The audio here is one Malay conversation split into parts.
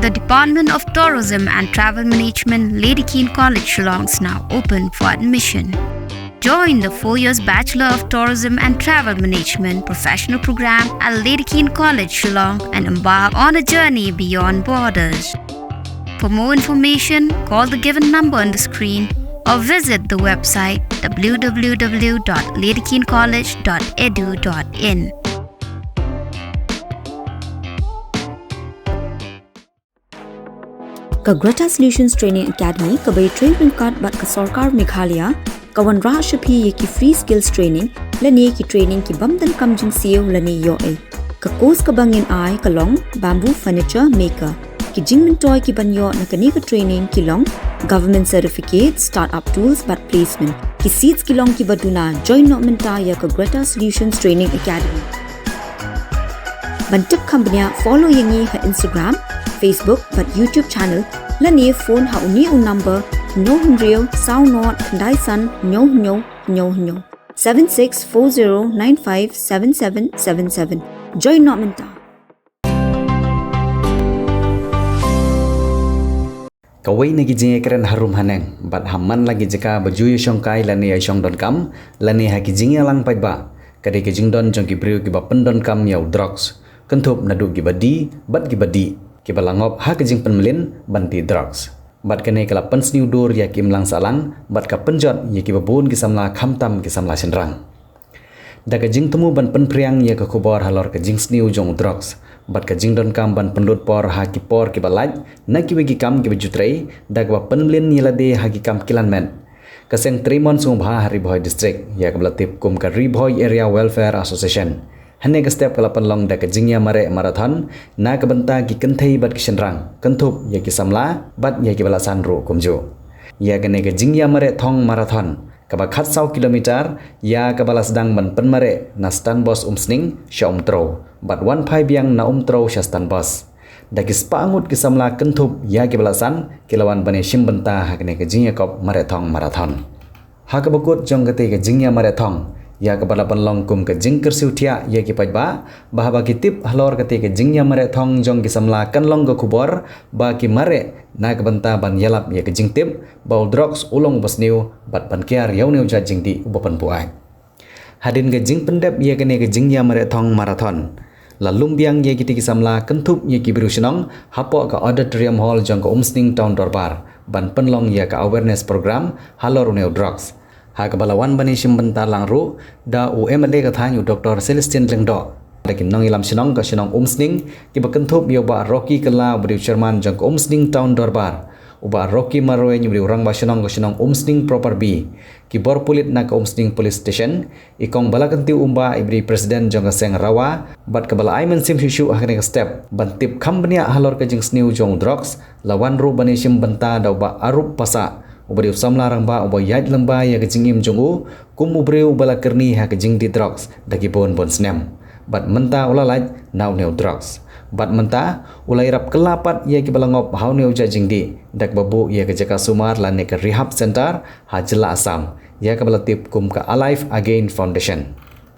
The Department of Tourism and Travel Management, Lady Keane College, Shillong is now open for admission. Join the 4 years Bachelor of Tourism and Travel Management professional program at Lady Keane College, Shillong and embark on a journey beyond borders. For more information, call the given number on the screen or visit the website www.ladykeencollege.edu.in. Greta Solutions Training Academy kabai training card bat ka Sarkar Meghalaya kawan ra shapi ye ki free skills training lani ki training ki bamdan kamjing siu lani yo e ka course ka bangin ai ka long bamboo furniture maker ki jingmin toy ki banyo na kani ka training ki long government certificate startup tools but placement ki seats ki long ki baduna join no menta ya ka Greta Solutions Training Academy bantip company follow yengi ha Instagram Facebook but YouTube channel lani phone ha uni number no real sound not dai san nyo 7640957777 join no menta Kawai nagi jinge keren harum haneng bat hamman lagi jika baju yong kai lani yong don kam lani haki jinge lang pai ba kade ke jing don jong ki briu ki ba pen don kam yau drugs kentup nadu ki badi bat ki badi ki balangop ha ke jing penmelin banti drugs bat kene kala pen sniu dur ya kim lang salang bat ka penjot ya ki babun ki samla khamtam ki samla senrang da ke jing temu ban pen priang ya ka khobor halor ke jing sniu jong drugs bat ka jing don kam ban penlut por ha ki por ki balaj na ki wegi kam ki bejutrei da ka penmelin yelade ha ki kam kilan men kaseng trimon sung bha hari boy district ya ka blatip kum ka riboy area welfare association hane ka step kala panlong da ka jingya mare marathon na ka banta ki kenthei bat ki senrang kentup ya ki samla bat ya ki balasan ro kumjo ya ka ne ka jingya mare thong marathon ka ba khat 100 kilometer ya ka balas dang ban pen mare na stan bos umsning shom tro bat 15 yang na tro shastan bos da ki spa angut ki samla kentup ya ki balasan kilawan bane shim banta ha ne ka jingya kop mare thong marathon ha ka bakut jong ka te ka jingya mare thong ya kepada penlong kum ke jing kersiu tia ya ki pajba bahaba ki tip halor ketika jingnya mare thong jong ki samla kan long go kubor ba ki mare na ke benta ban yalap ya ke jing tip bau drugs ulong basniu bat ban kiar yau neu ja jing di ubapan puai hadin ke jing pendep ya ke ne ke jingnya mare thong marathon lalum biang ya ki ti ki samla kentup ya ki biru senong hapo ka auditorium hall jong ko umsning town dorbar ban penlong ya ka awareness program halor neu drugs ha kabalawan bani simbentar langru da UMD ka thanyu Dr. Celestine Lengdo lakin nong ilam sinong ka sinong umsning ki bakentup yo ba Rocky kala bri chairman jang umsning town dorbar uba Rocky marwe nyu bri urang ba sinong ka sinong umsning proper B ki bor pulit na ka umsning police station ikong balakanti umba ibri president jang ka seng rawa bat kabala aimen sim hishu akne ka step bantip company halor ka jing sniu jong drugs lawan ru bani simbenta da ba arup pasa ubari samla rangba uba yait lamba ya ke jingim jongu kum ubri ubala kerni ha ke jing di drugs dagi bon snem bat menta ulalaj nau neu drugs bat menta ulai rap kelapat ya ke balangop hau neu ja jing di dak babu ya ke jaka sumar la ne ke rehab center ha jela asam ya ke balatip kum ka alive again foundation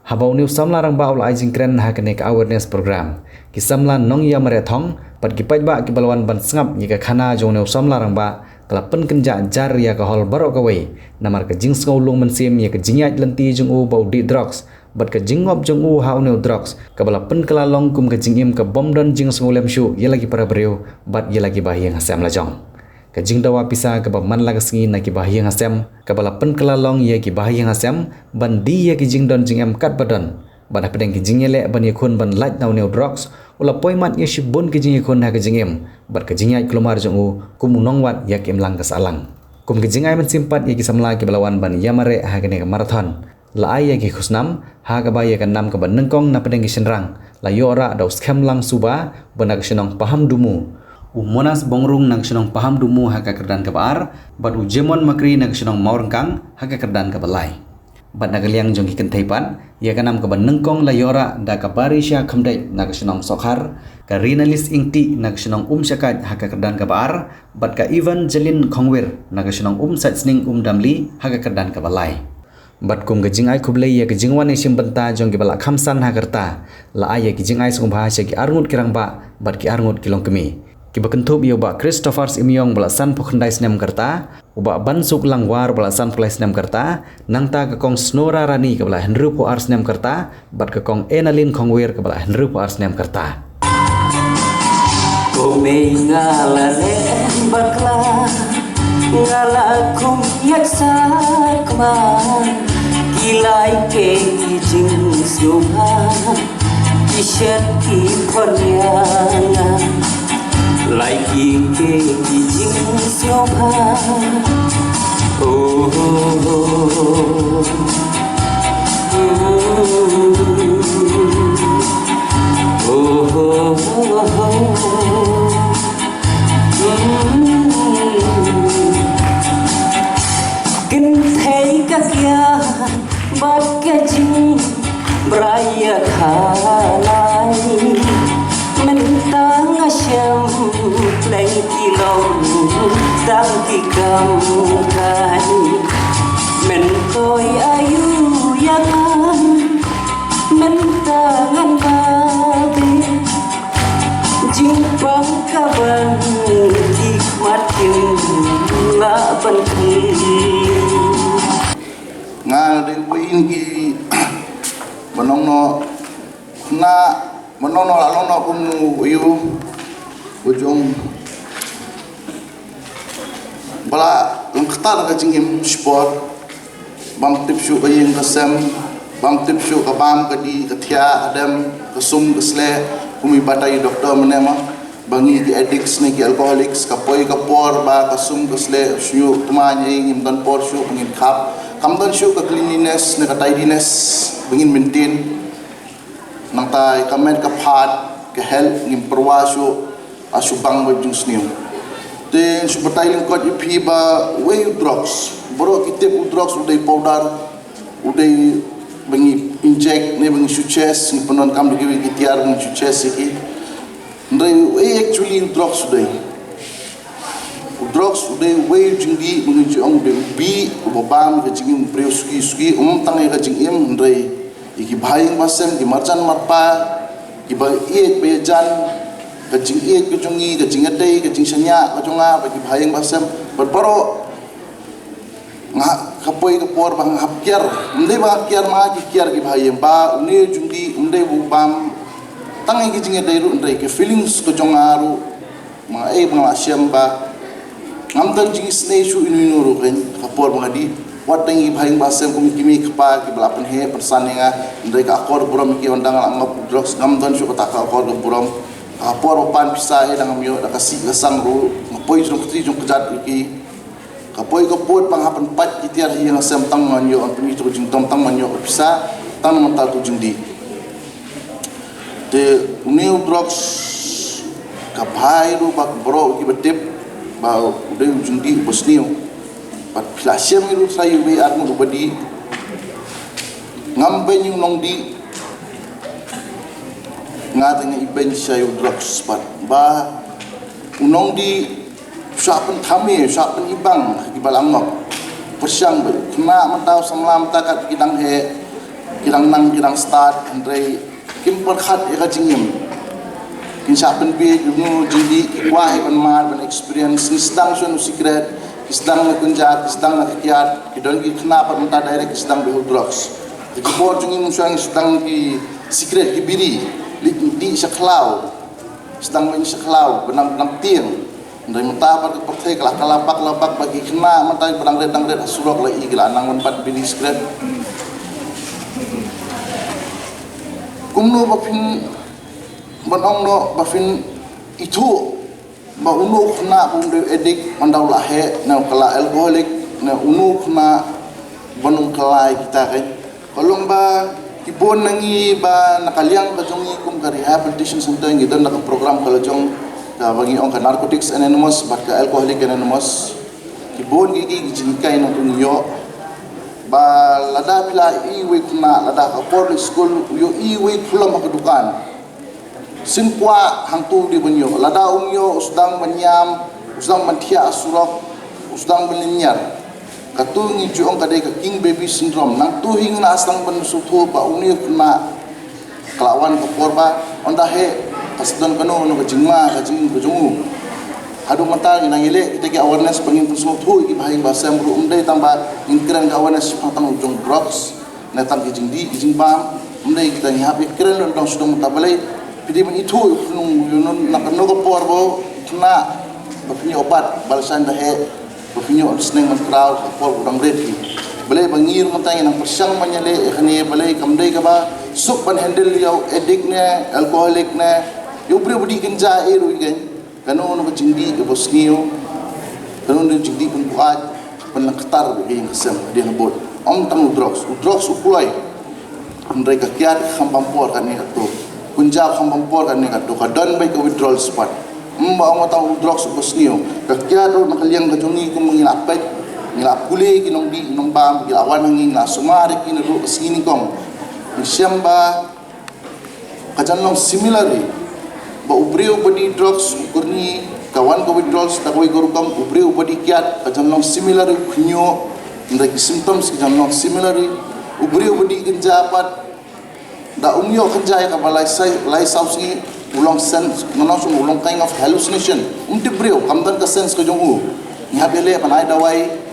habau neu samla rangba ulai jing kren ha ke ne ke awareness program ki samla nong ya mare thong pat ki pajba ki balwan ban sngap ya ke khana jong neu samla rangba kalapan kenja jar ya ka hol barok kawai namar ka jing skau lung mensim ya ka jingyat lenti jung u bau di drugs bat ka jingop jung u hau neu drugs ka balapan kelalong kum ka jingim ka bom don jing skau lem shu ya lagi para breu bat ya lagi bahyang hasam lajong ka jing dawa pisa ka man lag sngi na ki bahyang hasam ka balapan kelalong ya ki bahyang hasam ban di ya ki jing don jingem kat badan ban apedeng ki jingyele ban yakun ban light nau neu drugs ula poimat ya shibun ki jing yakun ha ka jingem bat ka jingyat kelumar jung u kum nongwat yak im lang kasalang kum ki jingai men simpat ya ki samla ki balawan ban yamare ha ka ne marathon la ay ya ki khusnam ha ka ba ya ka nam ka ban nengkong na pedeng ki senrang la yora da scam lang suba ban ka senong paham dumu monas bongrung nang senong paham dumu ha ka kerdan ka bar bat u jemon makri nang senong maurengkang ha ka kerdan ka balai bat nagaliang jong ki kentaipan ya kanam ka banengkong layora da ka barisha khamdai nag senong sokhar ka rinalis ingti nag senong syakat haka kerdan ka bar bat ka evangeline khongwer nag senong satsning damli haka kerdan ka balai bat kum ga jingai khublei ya ka jingwan ni simbenta jong ki bala khamsan hakarta la ay ki jingai sung bha se ki arngut kirang ba bat ki arngut kilong kemi Kiba kentup yo ba Christopher Imyong balasan pokhandai snem karta, uba bansuk langwar balasan polai snem karta, nangta ka kong Snora Rani ka bala Henry po ar snem karta, bat ka kong Enalin Kongwir ka bala Henry po ar snem karta. Kome ngalale bakla, ngalakum yaksa kma, kilai ke kijing syuha, kishat ki ponyanga. Lagi ke kijing syuha, oh, kinh thấy các gia bắt cái chim beraya khalai mình ta ngasem play kilong tang tikam kai mình tôi ayu yang mình ta ngan babi jimpang kaban hikmatin la banti nga de win ki manong no la long no kum yu ujung bala lang khtar ka jingim sport bam tip shu bayeng kasam bam tip shu ka bam ka di ka thia adam ka sum ka sle kumi batai doktor menema bangi di addicts ni ki alcoholics ka poi ka por ba ka sum ka sle shu tuma ni ngim dan por shu ngin khap kam dan shu ka cleanliness ni ka tidiness bangin maintain nang tay kamen ka phat ka health ngim perwasu asubang ba jus niu ten subatai ling ko ipi ba way drugs bro kite drugs udai powder udai bangi inject ne bangi success ni penon kam digi kitiar bangi success iki ndai way actually drugs udai way jingdi bangi jong de bi bobam ka jingim preu ski tangai ka jingim ndai iki bhaying basem ki marjan marpa ki ba ek bejan ka jing ek ka jongi ka jingadei ka jing sanya ka jonga ba ki bhaying basem berbaro nga kapoi ka por bang hapkiar ndai ba hapkiar ma ki kiar ki bhaying ba uni jungdi ndai bu bam tangai ki jingadei ru ndai ke feelings ka jonga ru ma e bang asyam ba ngamtan jing snei shu inu ru kan kapor bangadi wat tangi bhaying basem kum kimi khpa ki balapan he persaninga ndai ka akor buram ki ondang angap drugs ngam don shu kata ka akor buram apor opan pisa he dangam yo da kasi gasang ru ngapoi jong kri jong kejat ki kapoi ka pot panghapan pat ki tiar hi ngasem tang man yo ampuni tu jing tom tang man yo pisa tang man ta tu jing di te new drugs ka bhai ru bak bro ki betip ba udai jing di bosniu pat plasem iru sayu be armu badi ngambe nyung nong di ngateng iben sayu drugs pat ba unong di sapen thame sapen ibang ki balang ngok persyang be kena matau samlam takat kidang he kidang nang kidang start andre kim perkhat e ka jingim kin sapen be nu jindi ikwa ban mar ban experience ni sedang sunu secret sedang nak kunjat, sedang nak kiat, kita ni kenapa minta direct sedang behu drugs. Jadi bor jungi musuh sedang di secret di biri, di seklau, sedang main seklau, benang tiang. Dari minta apa ke pertai kalau kalapak bagi kena minta benang red surok lagi gila nang empat biri secret. Kumno bapin benong no bapin itu ba unu kena bunde edik mandau lahe na kala alkoholik na unu kena banung kelai kita kan kalau ba kibon nangi ba nakaliang ka jongi kum ka rehabilitation center ngito na program kalau jong ka bagi ong ka narcotics anonymous ba ka alcoholic anonymous kibon gigi jingkai na tunyo ba lada pila iwe kena lada ka public school yo iwe kula makadukan simpwa hantu di bunyo lada umyo usdang menyam usdang mentia asurok usdang melinyar katu ngi juong kadai ka king baby syndrome nang tu hing na aslang bensutu ba uni kena kelawan ke korba onda he kasdon kanu no kajingma kajing kujungu adu mata nang ile kita ki awareness pengin semua tu ki bahing bahasa bru umdai tambah ingkran ka awareness patang ujung drugs na tam ki jingdi jing bam umdai kita nyap ikran dong sudah mutabalai pidi men itu nung nak no ko porbo na bapinyo obat balasan dahe bapinyo sneng man crowd por udang reti balai bangir mantang nang persang manyale khani balai kamdai ka ba sup ban handle yo addict ne alcoholic ne yo bre budi kenja e ru gen kanu no jingdi ke bosnio kanu no jingdi pun buat penlaktar bagi yang kesem dia ngebot om tang drugs ukulai mereka kiat khampampor kan ni tu kunjab khampampor kan ni tu kadon baik withdrawal spot ang tang drugs bosnio kiat ro nakaliang ka jungi ko mangilapay ngilap kule kinong di kinong bam gilawan hangin na sumari kinero sini kong siamba kajanlong similarly ba ubreu body drugs kurni kawan ko withdrawals takoi gorukam ubreu body kiat kajanlong similarly kunyo ndaki symptoms kajanlong similarly ubreu body kenjapat da umyo kenjaya ka balai sausi ulong sense nonong ulong kind of hallucination breu kamdan ka sense ko jongu nya bele panai dawai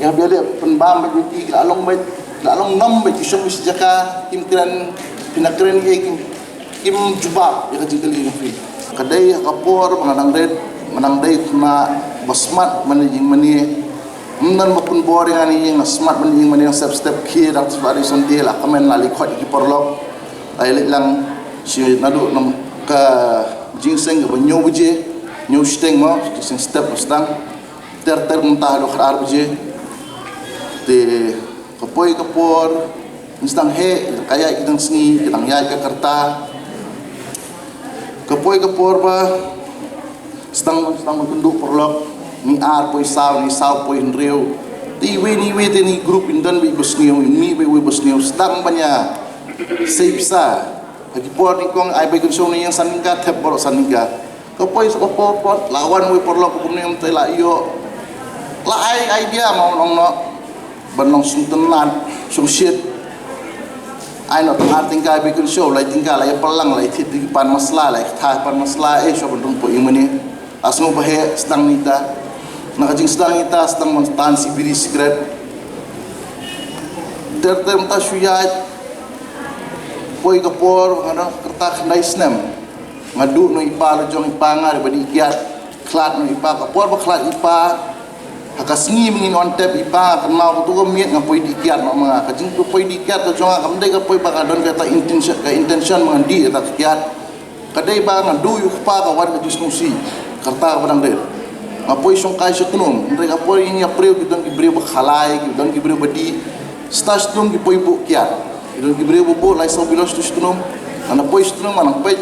ya bele penbam bagi along baik along nom bagi syong sejaka kimkiran pinakren kim jubab ya kajikal ini free kadai kapor menang dai kuma basmat manajing mani nan mapun boring ani yang smart manajing mani yang step key dak sebari sonde lah komen lali khot ki porlok ai lang si nadu nam ka jingseng ba nyow buje nyow steng mo sing step stang ter muntah do khar buje de kapoi kapor instang he kaya kitang sengi kitang yai ka kerta kapoi kapor ba stang tunduk porlok ni ar poi saw ni saw poi nreu ni we ni group indan bi bosnio ni we bosnio stang banya seipsa lagi por ni kong ai bai kun ni yang saninga thep bor saninga kapoi kapor pot lawan we porlok kum ni am tela iyo la ai idea mau nong no banong suntenan sung shit ai no tang tinggal bikin show lai tinggal lai pelang lai thit di pan masla lai tha pan masla so bandung po imani asmo bahe stang nita nakajing stang nita stang tan si biri cigarette ter ta suyat poi kapor ngana kerta khandai snem ngadu no ipa lo jong ipa ngar badi kiat klat no ipa kapor ba klat ipa hakasngi mengin on tap ipa kenal tu ko miet ngapoi dikiat mak mga kajing tu poi dikiat tu jonga kamdai ka poi bakadon kata intention mangandi kata kiat kadai ba ngadu yu pa ka war ka disnusi karta barang der ngapoi song kai setunum ndai ka poi ini apreu kidon ki breu bakhalai kidon ki breu badi stas tum ki poi bu kiat kidon ki breu bu lai so bilos tu setunum ana poi setunum manang poi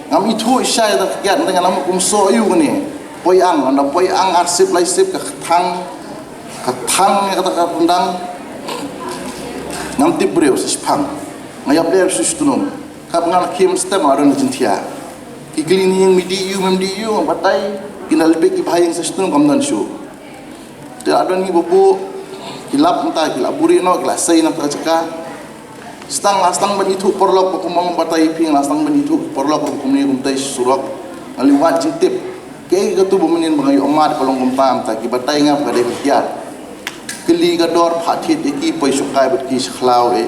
ngam itu isya ta kiat ndai ngam kumso yu ni poi ang anda poi ang arsip lai sip ka thang kata pendang ngam tip breu sispang ngayap der sustunum kap ngal kim stem aron jintia iglini yang medi yu batai kinal be ki bhayeng sustunum kamdan shu te adon ni bobo kilap entah kilap burino kelas sai na taka stang benitu porlok kumang batai ping stang benitu porlok kumni kumtai surok aliwat jintip kaya tu bumenin mga umat kolong kumpam ta kibatay nga kada kiat kili gador phathit iki poi sukai bet ki khlaw e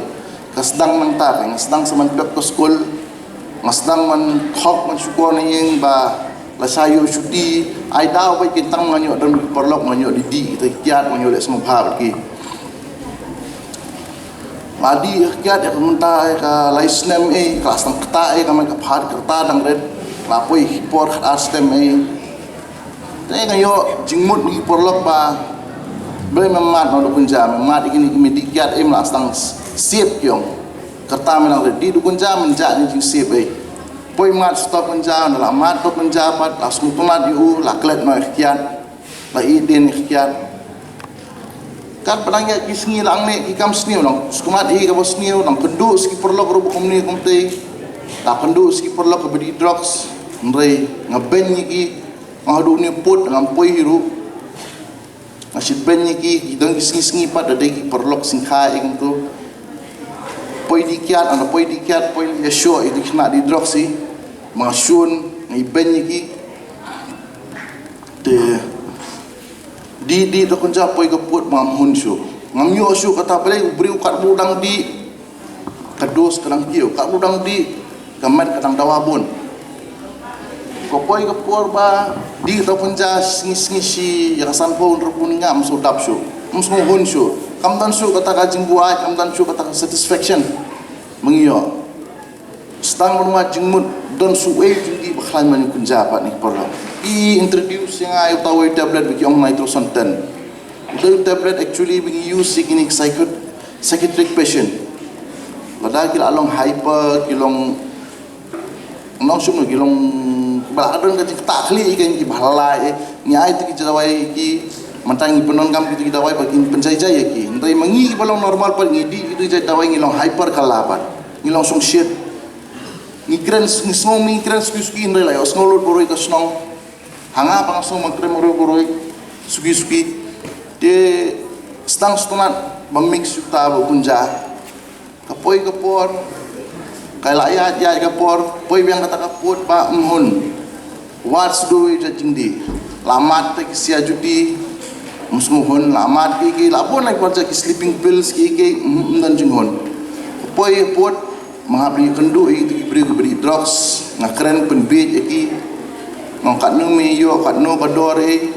kasdang nang ta kasdang saman pek to school masdang man thok man sukor na yeng ba lasayo sudi ai daw ba kitang manyo don porlok manyo di ta kiat manyo le semua bhab ki madi kiat ya munta ka laisnem e kelas tang kta e ka man ka phar kerta dang red lapoi hipor astem e saya ngayo jingmut ni porlok ba boleh memat no dukun jam memat ini medikiat em lah stang siap kyong kerta menang di dukun jam menjak ni jing siap poi mat stop menjam dalam mat to menjabat asmu tomat yu la klet no ikhtiar la idin ikhtiar kan pedangnya kisngi lang ne ikam sniu nang skumat ka bosniu nang pendu ski porlok ro komni komte ta pendu ski porlok bedi drugs ndrei ngaben ki ngadu ni put dengan poi hiru masih banyak ki dong kisngi pat ada ki perlok singkai ing tu poi dikiat poi ya show itu kena di drug si masun ngi banyak ki di da kunja poi kaput mam hun syu ngam yo syu kata pale beri kat budang di kados kadang kio kat budang di gamat kadang dawabun ko poi kapur ba di da kunja singi yang san po rupun ngam so dap syu musmo hun syu kam dan syu kata kajing buai kam dan syu kata satisfaction mengio stang menua jingmut don suwe tinggi bakal man kunja pa ni porlo introduce yang ayo tahu tablet bagi orang nitroson 10. The tablet actually being used in psychiatric patient. Pada kila along hyper, kilong nong sumno kilong baladon kati takli ikan ki balai ni ai tu kita dawai ki mantang penon kam kita dawai bagi penjaya ki. Ndai mangi balong normal par ngidi itu jai dawai ngilong hyper kalapan. Ngilong song shit. Ngikren ngisong ngikren skuski ndai la os ngolot boroi ka snong. Hanga pangsong magkrem boroi sugi de stang stunat bamix yuta bunja kapoi kapor kailaya ya kapor poi biang kata kapot ba mhun what's do we judging di lamat ke sia judi musmuhun lamat ki labon like kerja ki sleeping pills ki dan jinghon poi pot mengabri kendu itu beri drugs ngakren penbej ki ngkat nu me yo kat nu badore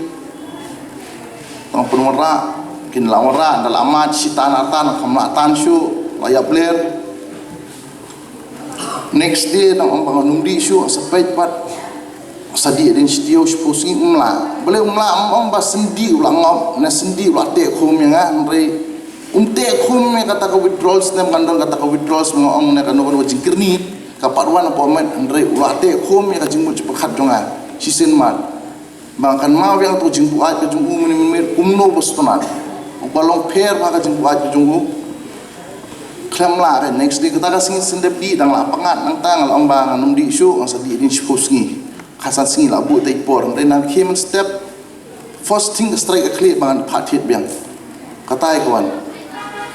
tong penwara kin lawara dal amat sitan atan kamlatan syu layap ler next day nang bangun di syu sepet pat sadi din stio spusi umla boleh umla om bas sendi ulang ngop na sendi ulah te khum yang re te khum me kata ko withdrawals nem kandang kata ko withdrawals ngong na kanu ko jingkirni kaparwan apa met re ulah te khum ya jingmu cepat jonga sisin mat bangkan mau yang tu jingku aj ke junggu menir kumno bostonan balong pair maka jingku aj ke junggu klem la kan next day kita kasih sendep di dang lapangan nang tang lambang num di isu ang sadi din sipusngi khasan singi labu tai por dan nak human step first thing strike a clear bangan phathit biang katai kawan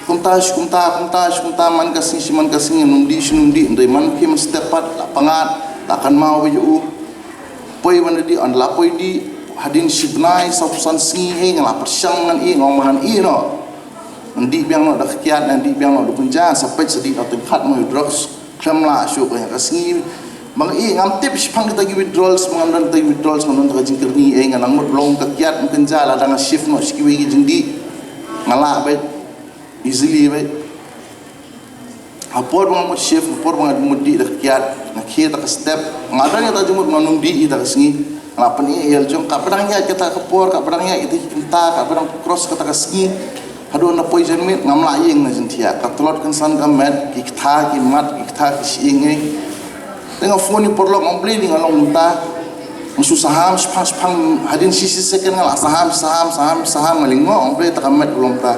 kumta man kasih num di isu num di ndai man human step pat lapangan akan mau yu poi wana di an lapoi di hadin sibnai substansi ngala persyang ngan ngomanan no ndi biang no dak kiat ndi biang no dukunja sampai sedih atau khat mo drugs klamla syu ka kasni bang ngam tip sipang kita withdrawals mengamdan ta withdrawals ngon ta jingkerni nganang mot long ka kiat mkenja la dang shift no sikiwi jingdi ngala ba easily ba apor bang mot shift apor bang mudi dak kiat nak kita ke step ngadanya ta jumut nganum di ita kesngi lapan il jong ka pedangnya kita kepor ka pedangnya itu kita ka pedang cross kata kesngi hadu na poison mit ngam laing na jentia ka telot kan san gamet ki tha ki mat ki tha ki singe tengah phone ni porlok ngombli ni ngalong ta musu saham spang hadin sisi second ngala saham malingo ngombli ta gamet ulong ta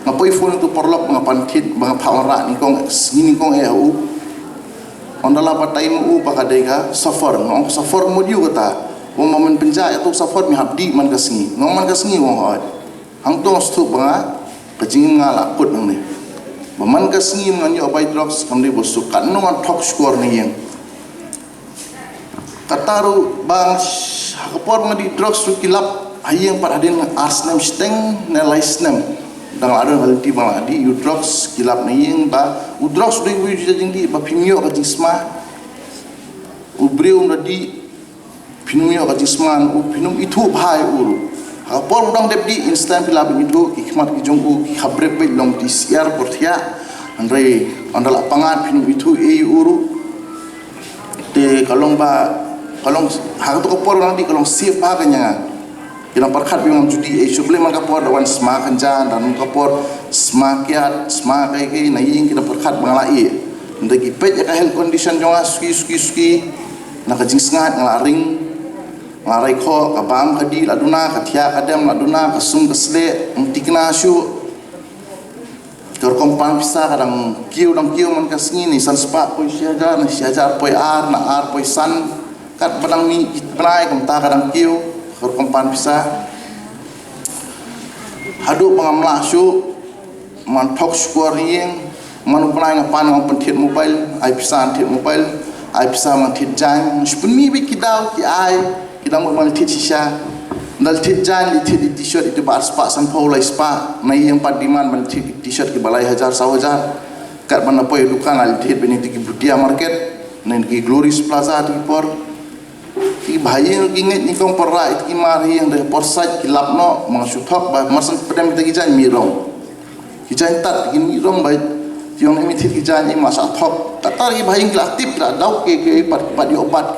ngapoi phone tu porlok ngapantit bang phawara ni kong ngini kong eu ondala patai mu pakadega safar ngong safar mu diu kata wong momen penjaya tu safar mi habdi man kasngi ngong man kasngi wong hot hang tu stu banga kajing ngala put nang ni man kasngi ngan yo by drugs kamdi bosu kan no an talk score ni yang kataru bang kapor ngadi drugs tu kilap ayeng par hadin asnem steng na laisnem dang ada hal ti bang adi drugs kilap ni yang ba drugs ding wi jing di ba pimio ka jisma ubriu ngadi pinumio ka jisman pinum itu bhai uru por udang debdi instant pilab itu hikmat ki jongku ki khabre pe long ti siar porthia andre andala pangat pinum itu uru te kalong hak tu kapor nanti kalong safe ba kanya Kina perkat bimang judi suble man kapor dawan semakan jan dan kapor semakiat semakai na ying kita perkat bangalai ndagi pet ya health condition jonga suki na kajing sengat ngalaring ngarai kho kabam kadi laduna kathia kadam laduna kasum kasle tikna syu kor kompang pisa kadang kiu man kasngi ni san spa poi siajar poi ar poi san kat padang mi prai kamta kadang kiu kor kompang pisa hadu pangamla syu man thok square yeng man upnai ngapan ngam pentit mobile ai pisa antit mobile ai pisa man tit jang spun mi bi kidau ki ai kita mau malitit sisa dal thit jan li thit t-shirt itu bar spa san paula spa na yang pat demand man thit t-shirt ki balai hajar sawajar kat mana poi dukan al thit beni ki budia market nen ki Glories Plaza di por ki bahaya ki nget ni kong perra it ki mari yang de por site ki lapno mang suthok ba masan pedam kita ki jan mirong ki jan tat ki mirong ba tiong ni thit ki jan ni masa thok tatar ki bahaya ki aktif la dau ke pat di obat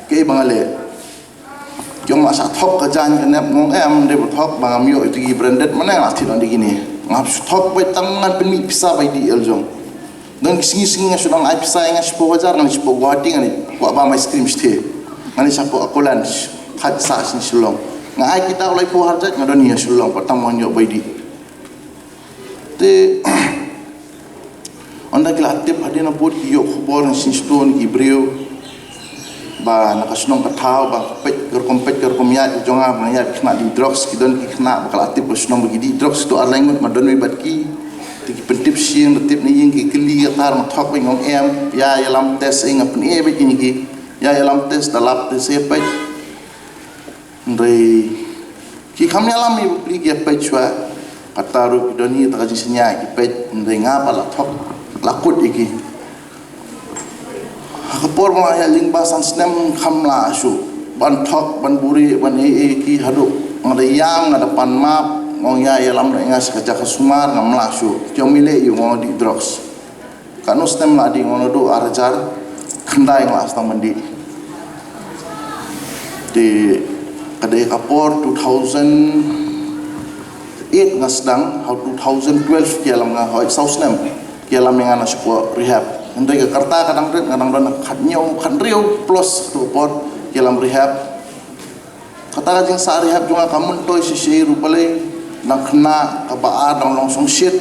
ke bangale Jom masa thok kajan kenep ngong em de thok bangam yo itu branded mana ngati dan digini ngap thok bai tangan peni pisa bai di eljong dan singi sudah ai pisa yang sepo wajar ngan sepo guati ngani wa ba mai stream ste ngani sapo akolan khat sa sin sulong ngai kita ulai po harjat ngadon ya sulong patang mon yo bai di te onda kilatip hadina pot ki yo khobor sin stone ki brio ba nakasunong katao ba kompet kerkomiat jonga maya kena di drugs kidon ki kena bakal atip sunong begidi drugs tu arlangut madon we batki tiki pentip siang letip ni yang ki keli atar mathok we ngong em ya yalam tes ing apni e begini ki ya yalam tes dalap tes e pa ndai ki khamni alam mi bli ki pa chwa ataru kidoni ta ji senya ki pe ndai nga pala thok lakut iki kapor maya lingba san snem khamla su ban thok ban buri ban ki hadu ngada yang ngada pan map ngong ya yalam nga sakaja kasumar ngamla su jomile yu ngong di drugs kanu stem la di ngong do arjar khandai ngla stang mandi di kadai kapor 2008 ngasdang 2012 kialam nga hoi sausnem kialam nga na suko rehab Andai ke Jakarta kadang-kadang khatnyau khanriu plus tu por dalam rehab. Kata jeng sa rehab juga kamun toy sisi rupale nang kena kabaa dang longsong shit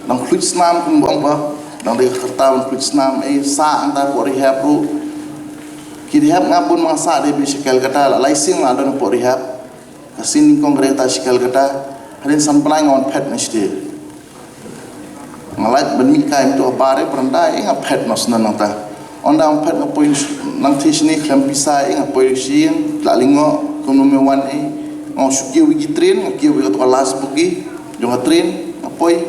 nang klutsnam kumbang ba nang di Jakarta klutsnam sa anta por rehab ru ki rehab ngapun masa de bisikal kata laising la don por rehab kasin kongreta sikal kata hadin sampai ngon pet mesti ngalat benmikai itu apare perandai ngapet mas nanata onda ngapet ngapoi nang tisni klampisai ngapoi sin lalingo kono wan ngau suki wigi train ngakiu wi to alas buki jonga train ngapoi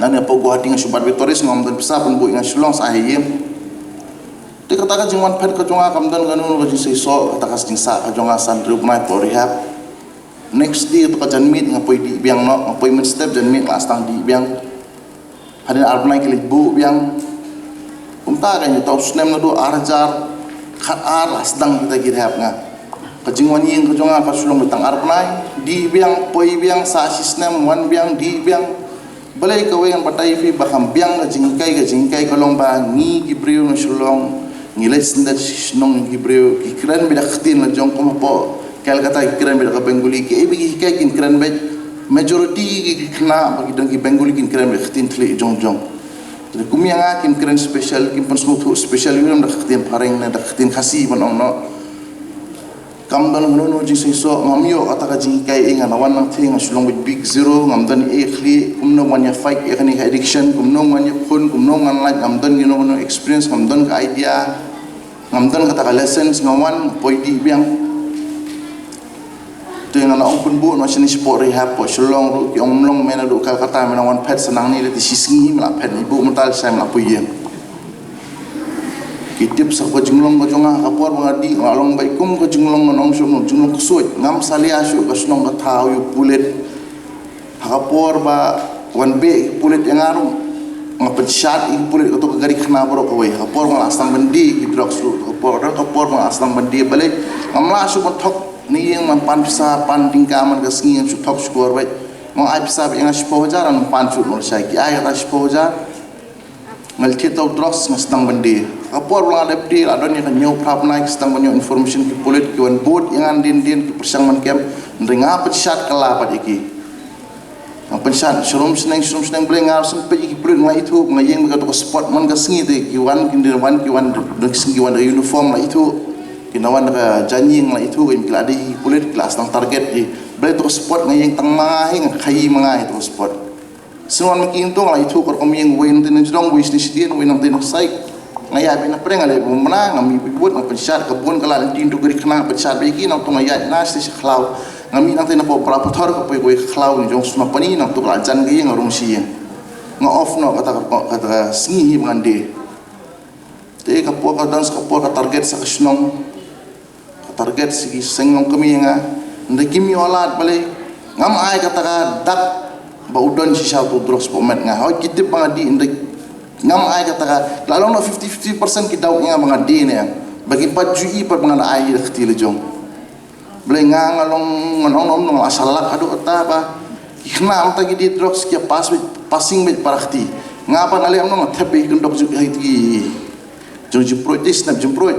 ngan apa gua hati ngasubat vitoris ngom dan pisa pun bu ngasulong sahiem te katakan jingwan pet ko jonga kamdan ganun ko jiso katakas jingsa ka jonga san drup mai por rehab next day to ka janmit ngapoi di biang no ngapoi men step janmit lastang di biang hadin arbnai kilit bu biang umta kan you tau snem na do arjar khat ar asdang kita girhap nga kajingwan ying kajonga pasulong betang arbnai di biang poi biang sa snem wan biang di biang balai kawengan patai fi bakam biang kajingkai kolong ba ni gibreu no sulong ngilai sendat snong gibreu kikran bida khtin la jong ko kel kata kikran bida ka benguli ke ibi kin kran be majority kena bagi dong ki Bengali kin keren berkhtin tli jong jadi kumianga kin keren special kin pensmutu special yum dak khtin pareng na dak khtin khasi banong no kam don ngono ji so ngamyo ataka jing kai inga nawan nang thing sulong with big zero ngamdan e khli kumno wanya fight e khani addiction kumno wanya khun kumno ngan like ngamdan no experience ngamdan ka idea ngamdan kata lessons ngawan poidi biang dengan orang pun bu macam ni sport rehab po sulong ru ki omlong mena do kata mena wan pet senang ni leti sisingi mela pet ibu mental saya mela puyen kitip sa ko jinglong ko jonga apor mangadi ngalong baikum ko jinglong nong sum jinglong kusuit ngam salia syu ko snong ka thau yu pulet hakapor ba wan be pulet yang aru ngapet shot i pulet ko to gari khna boro ko we hakapor mang asang bendi ki drugs ru hakapor mang asang bendi balik ngamla syu ko thok ni yang mampan bisa panding kaman ke sengi yang top score baik mau ai bisa yang aspo jar an pan cut nur sai ki ai ra aspo jar ngal kita drugs ngastang bendi apor lang ada pdi adon yang nyau prap naik stang banyak information ki polit ki wan board yang andin ki persang man kem ndringa pecat kala pat iki ang pensan surum seneng blengar sempe ki polit ngai itu ngayeng ka to spot man ka sengi te ki wan ki wan sengi wan uniform la itu kinawan ka janjing la itu im keladi kulit kelas tang target di beli to spot ngayeng tang mahing khai mangai to spot suan making to la itu kor koming wen tin jong wis ni sidien wen nang tin sai ngaya bina preng ale mumna ngami buat ngap pensar kebun kala tin tu geri kena pensar begi nang tu ngaya nas ti khlau ngami nang tena po pra pothor ko poi khlau ni jong sma pani nang tu kala jan gi ngarung si nga off no kata singi mangande te ka po ka dans ka po ka target sa kasnong ka target sigi sengnong kami nga ndeki mi olat bale ngam ai kata ka dak ba udon si sa tu drops po met nga ho kitip pangadi ndek ngam ai kata ka lalong no 50% kita nga mga di ne bagi pajui pa mga ai khti le jong bale nga ngalong nong asalak adu ata ba ikhna am tagi di drops kia passing met parakti nga pa nale am no thepe kundok ju haiti jong protest na jong pro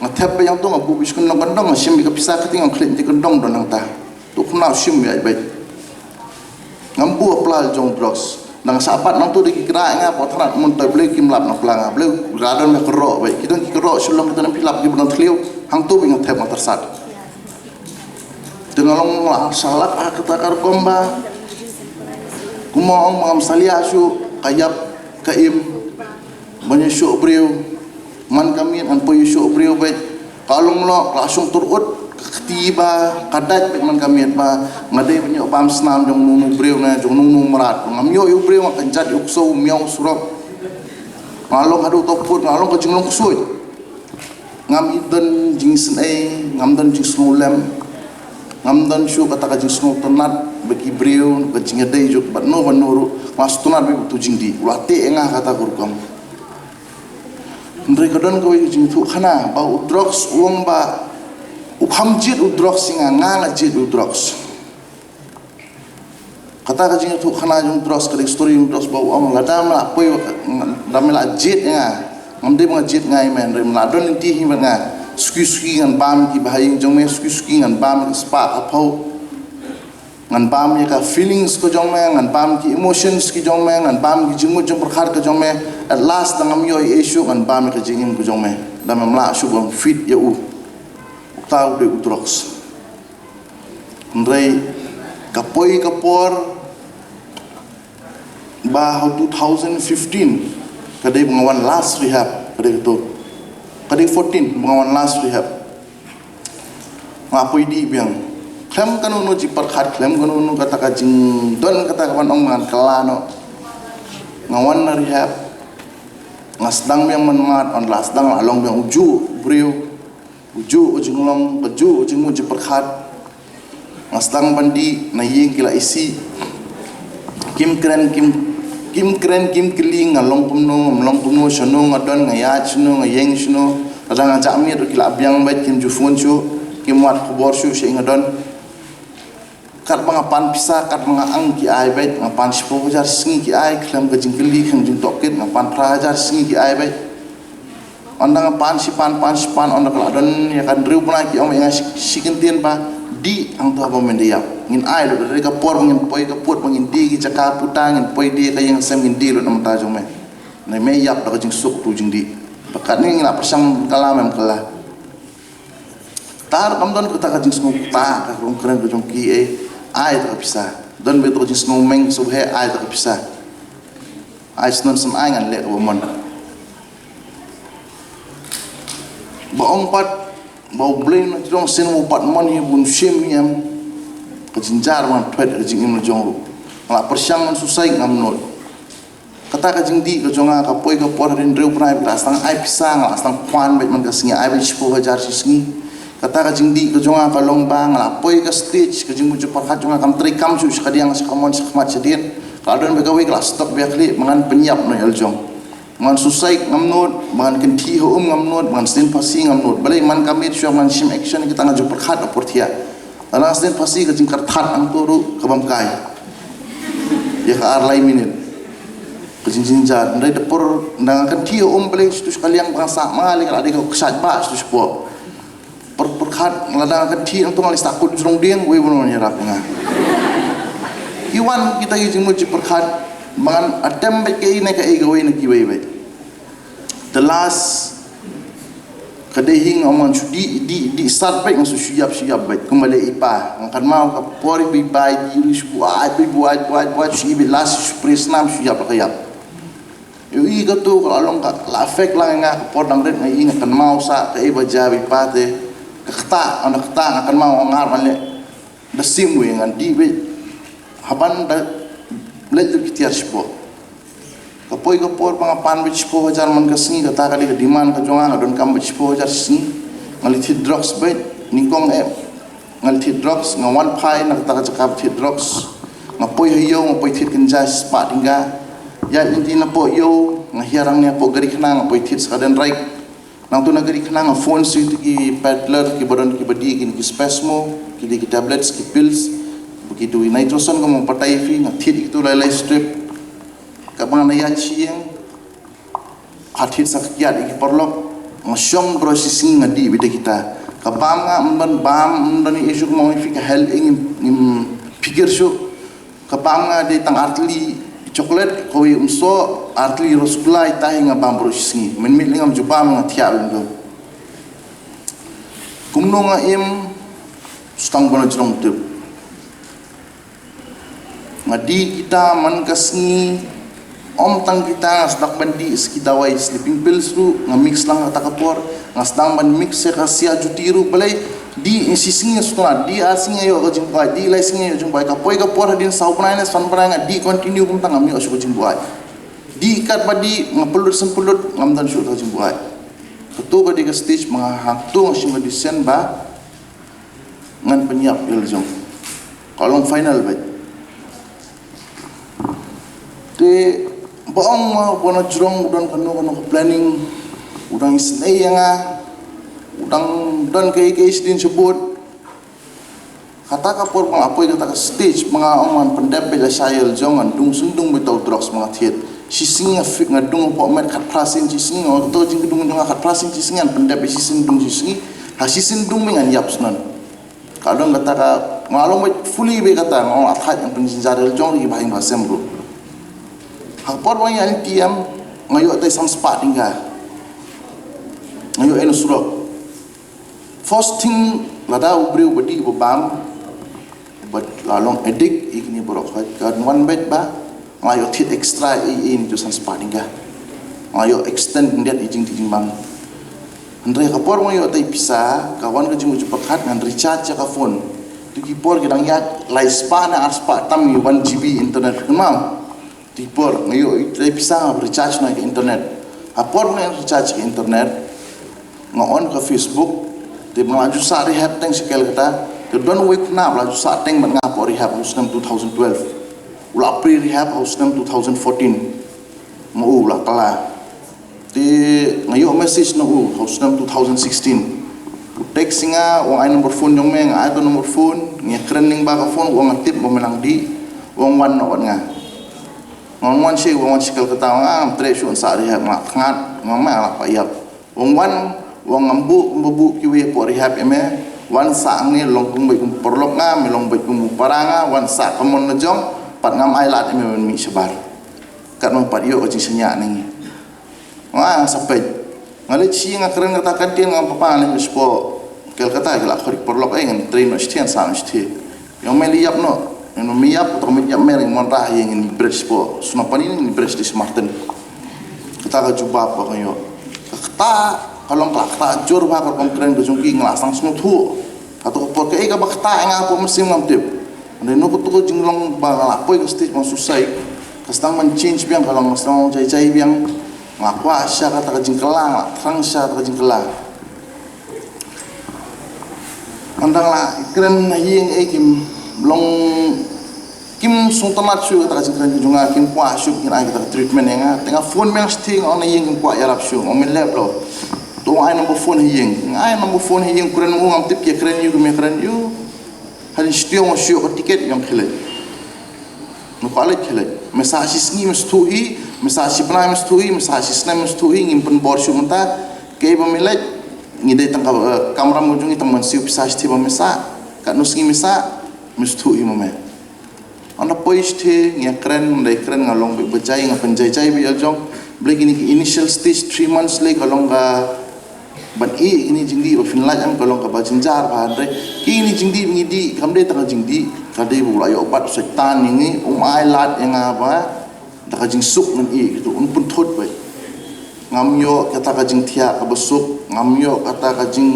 nga thepe yang to nga bubis kun nong kandong sim ka pisa khati ngam khlin ti kandong don nang ta tu khna sim ya bai ngambu aplal jong drops nang sapat nang tu dikira nga potrat mun ta ble kim lap nak planga ble radon me kro bai kidon ki kro sulong kita pilap di benang tliu hang tu bing thep tersat dengalong la salak kata kar komba kumaong mangam salia su kayap kaim menyusuk briu man kami an po yusuk briu bai kalong lo langsung turut tiba kadat man kami ba ngadai punya pam snam jong nunu briu na jong nunu merat ngam yo yu briu makan jat ukso miau surok ngalong adu toput ngalong ke jenglong kusui ngam idon jing snai ngam don jing snulem ngam don shu kata ka jing snu tonat bagi briu ke jing dai juk bat no banuru mas tonat bi tu jing di ulate enga kata kurkam ndri kadon ko jing tu khana ba udrox uang ba uphamjit udrox singa nga jit udrox kata ka jing tu khana jung drox ka story udrox ba uang ladam la poi damela jit nga ngamde mga jit ngai men rem la don ti hi nga ski ngan bam ki bahaying jong me ski ngan bam spa apau ngan bam ye ka feelings ko jong me ngan bam ki emotions ki jong me ngan bam ki jingmu jong perkhar ka jong me at last dangam yo issue ngan bam ka jingim ko jong me dam mla shu bom fit ya u tau de utrox ndrei kapoi kapor ba 2015 kadai mengawan last rehab kadai tu kadai 14 mengawan last rehab ngapoi di biang klem kanunu ji perkhat klem kanunu kata kajing don kata kawan ong man kelano ngawan na rehab ngasdang yang menmat on lasdang along yang uju briu uju ujinglong keju ujingmu ji perkhat ngasdang bandi na ying kila isi kim keren kim keling ngalong kumno shano ngadon ngaya chno ngayeng shno kadang ajak mi kila abyang bait kim jufun chu kim wat khobor shu she ngadon kat mangapan pisa kat mangaang ki ai bait ngapan 10,000 singi ki ai klam ke jingkeli khang jing tokit ngapan 3,000 singi ki ai bait ondang pan sipan onda kladon ya kan riu puna ki om yang sikentien pa di ang to apa mendia ngin ai do dari kapor ngin poi kaput ngin di ki caka putang ngin poi di kayang sem ngin di lo nam ta jong me nai me yap da jing suk tu jing di pakat ni ngila persang kala mem kala tar kam don kita ka jing suk ta ka rong keren ko jong ki ai ta bisa don be to jing suk meng su he ai ta bisa ai snon sam ai ngan le ko mon baong pat bau blame na jong sen mo pat money bun shim yam kejinjar man pet jing im jong la persyang man susai ngam no kata ka jing di ka jonga ka poi ka por rin reu prai ka sang ai pisang la sang kwan bet man ka singa ai 10,000 singi kata ka jing di ka jonga ka long bang la poi ka stage ka jing mu par ka jonga kam tri kam su skadiang sakamon sakmat sedien ka don be ka we ka stop be kli mangan penyiap no el jong man susai ngamnot man kenti ho ngamnot man sin pasi ngamnot balai man kami syo man sim action kita ngaju perkhat aportia ana sin pasi ka jingkar that ang turu kabam kai ya ka arlai minit kejinjin jar ndai depor ndang kenti ho balai stu sekali yang bangsa mali kala diko kesat ba stu spo perkhat ladang kenti ang tungal takut jrong ding we bono nyerap nga iwan kita jingmu perkhat man attempt ke ini ke gawe na kiwai the last kadehing amon di start baik ngasu siap baik kembali ipa ngkan mau ka pori bi bai di buat si last prisnam siap kayap Yui ka tu kalau ka la fek lang nga po dang ret ngai nga kan mau sa ka iba jabi pate ka kta ana kta akan mau ngar male da simwe ngan di be haban da let tu kitiar spo ka poi ka por pangapan be spo jar man ka singi ka ta ka di demand ka jonga don kam be spo jar singi ngali thi drugs be ningkong ngali thi drugs nga one pai na ta ka cakap thi drugs nga poi hiyo nga poi thi kinja spa dinga ya inti na po yo nga hiarang niya po gari kana nga po itit sa kadan right nang tu na gari kana nga phone si ki peddler ki badan ki badi ki spasmo ki di tablets ki pills ki tu nitroson ko mo patay fi nga tit itu lai strip ka bang na ya chieng hatit sa kiat ki porlok nga syong processing nga di bida kita ka bam nga bam ni isu mo fi ka hel ing pikir syo ka bam nga di tang artli coklat koi umso artli rosgulai tahi nga bambro singi menmit lingam jubam nga tiap linggo kumno nga stang bona jrong tu ngadi kita man kasngi tang kita sdak bandi skidawai sleeping pills ru nga mix lang ta kapor nga stang ban mix se kasia jutiru balai di insisingi stona di asingi yo jumpa di lai singi yo jumpa ka poi ka por hadin saupna ina san nga di continue kum tang ami osu jumpa di kat badi ngapulut sempulut ngamdan syu jumpa ketu badi ke stage mga hangtung sing medicine ba ngan penyiap iljong kalong final ba te baong bona jrong udan kanu planning udang isnei nga udang dan kay din sebut kata kapur mga apoy kata ka stage mga oman pendepe la sayel jongan dung sundung bitaw drugs mga thiet sising nga dung po met kat prasin sising o to jing dung dung kat prasin sising an pendepe sising dung sising ha sising dung mengan yaps nan kadang kata ka ngalong fully be kata ngong athat yang penjara jong ri bahing basem bro hapor bang yang tiam ngayo tay sam spa tinggal ngayo eno surok first thing lada ubriu badi bam but lalong edik ikni borok kan one bed ba ngayo tit extra in to san spadinga ngayo extend ndiat ijing bang andre kapor ngayo tai pisa kawan ka jing pakat ngan recharge ka phone dikipor kidang ya lai spa na arspa tam 1 GB internet kemam dikipor ngayo tai pisa recharge na internet apor ngayo recharge ke internet ngaon ka Facebook di melaju saat rehab teng sekali kata di don week na melaju saat teng mengapo rehab husnam 2012 ulah pre rehab husnam 2014 mau ulah kala di ngayo message na husnam 2016 tek singa wang ay nomor phone yung may nga nomor phone nga krenning baka phone wang tip mo melang di wang wan na nga wan siya wang sekali kata nga tresun saat rehab ngat nga may alak payap wang wang ambu kiwe po rehab eme wan sa ni long kung bay kung porlok nga melong bay kung paranga wan sa kamon na jong pat ngam ay lat eme mi sabar kat mo pat yo jing senya ning nga sapay ngalit si nga kren kata kadin nga papa ni spo kel kata gela khori porlok ay ngan train no stian sa no sti yo meli yap no no mi yap to mi yap mering mon rah yang ni bridge po suna panin ni bridge di smarten kata ka jubab pa kayo kata kalau kelak jur ba kalau keren bejungki ngelasang semut hu atau por ke ka bakta nga po mesim ngam tip ande no kutu jinglong ba la poi ka stage mo susai kastang man change biang kalau ngastang jai biang ngakwa sya kata ka jingkelang trang sya kata jingkelang andang la keren ying kim long kim sung tamat syu kata ka jingkelang junga kim kwa syu kin ai kata treatment nga tengah phone meng sting on ying kim kwa yarap syu on lab lo to ay number phone hiyeng kuren mo ngam tip ya keren yu me keren yu hal stio mo syo tiket yang khile no kale khile message sngi mstuhi message pna mstuhi message snem mstuhi ngim pen bor syu menta ke ba milet ngide tang kamera mo jungi tang man siu message ti ba mesa ka no sngi mesa mstuhi mo me ana poiste ngia keren dai keren ngalong be bajai nga penjai bi jong blek ini initial stage 3 months le kalong ka ban ini jingdi ba finlaj ang kalong ka ba jinjar ba andre ini jingdi ngidi kamde tang jingdi kade bu la yo pat setan ini ai lat yang apa da ka jing suk ngan I gitu un pun thot bai ngam yo kata ka jing thia ka besuk ngam yo kata ka jing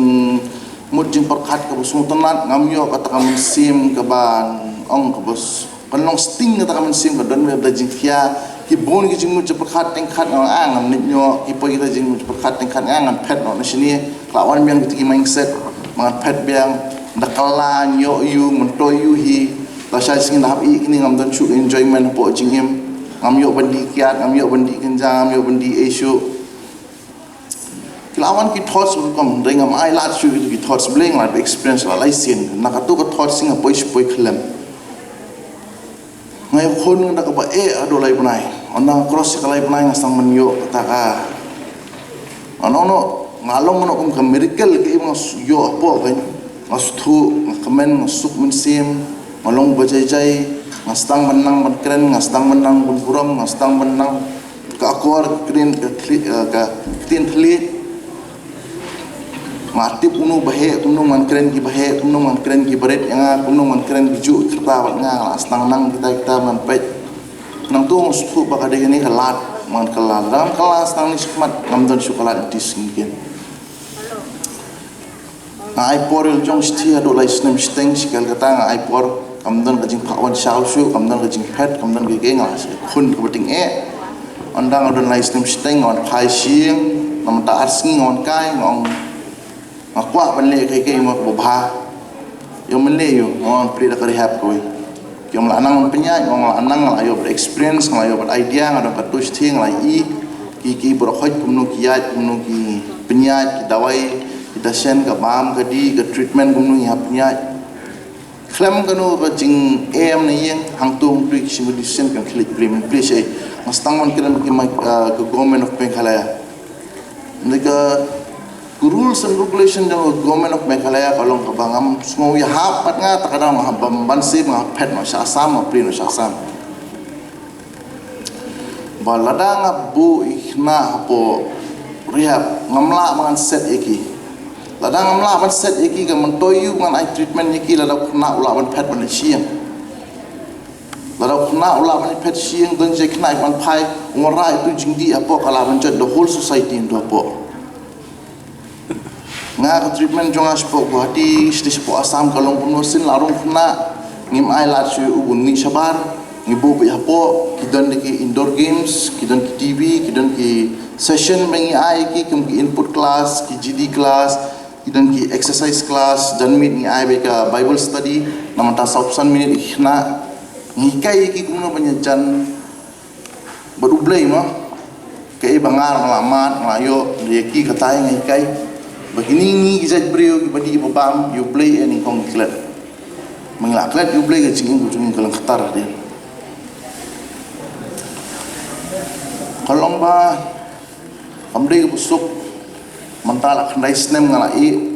mut jing perkhat ka besung tenat ngam yo kata ka mensim ka ban ong ka bes kanong sting kata ka mensim ka don da jing thia ki bon ki jing mut perkhat teng khat ngam ang nit nyo ki po kita jing mut perkhat teng khat ang pet no na sini lawan biang ki mindset mangat pet biang da kala nyo yu mento yu hi la sha sing da I ini ngam don chu enjoyment po jing him ngam yo bandi kiat ngam yo bandi kenjang ngam yo bandi esyu lawan ki thoughts kom dengan ai lat shu ki thoughts bling la experience la laisen nakatu ka thoughts singa poi khlem ngai khon nda ka ba ado lai bunai ona cross ka lai bunai ngasang menyo kata ka ono ngalong no kum ka miracle ki mas yo apo kan mas thu kamen masuk mensim ngalong bajai ngastang menang keren ngastang menang bun puram ngastang menang ka akor kren ka tin thli matip unu bahe kumno man keren ki bahe kumno man keren ki baret nga kumno man keren ki ju kerta wat nga astang nang kita man pet nang tu musuh bakade ni kalat man kalat dalam kelas nang ni sukmat ngamdon syukalat dis mungkin ai poril jong stia do lai snem steng sikal kata ai por kamdon kajing pawan shau shu kamdon kajing pet kamdon ki genga khun kebeting ondang adon lai snem steng on pai siang nam ta arsing on kai ngong akwa banle kai mo bobha yo menle yo on pri da kari hap koi yo mala anang penya yo mala anang la yo experience la yo idea ngado ka tush thing la I ki bro khoj kumno ki yat kumno ki penya ki dawai ki dashen ka bam ka di ka treatment kumno ya penya khlam kanu ka jing em na yeng hang tung pri ki medicine kan klik prim please ai mastang man kiran ki ka government of Meghalaya ndika rules and regulation ng government of Meghalaya kalong kabangam semua ya hapat nga takadang mahabambansi mga pet no siya asam pri no siya asam balada nga bu ihna po rehab ngamla mga set iki lada ngamla man set iki ga mantoyu mga eye treatment iki lada kena ulawan pet man siyang lada kena ulawan pet siyang don je kena man pai ngora itu jingdi apo kalawan jod the whole society into apo nga treatment jonga spok Guwahati sti spok Assam kalong punusin larung kena ngim ai lat su ubun ni sabar ngibu bi hapo kidon ki indoor games kidon ki TV kidon ki session mengi ai ki kum ki input class ki GD class kidon ki exercise class dan mit ni ai beka Bible study namanta sausan minit ikhna ngikai ki kumno panyajan berublay mo kay bangar ngalamat ngayo ki katay ngikai begini ni kita beriu bagi babam you play and kong klat menglaklat you play ke jingin bujungin kalang ketar dia kalong ba amde ke busuk mentala kandai snem ngalai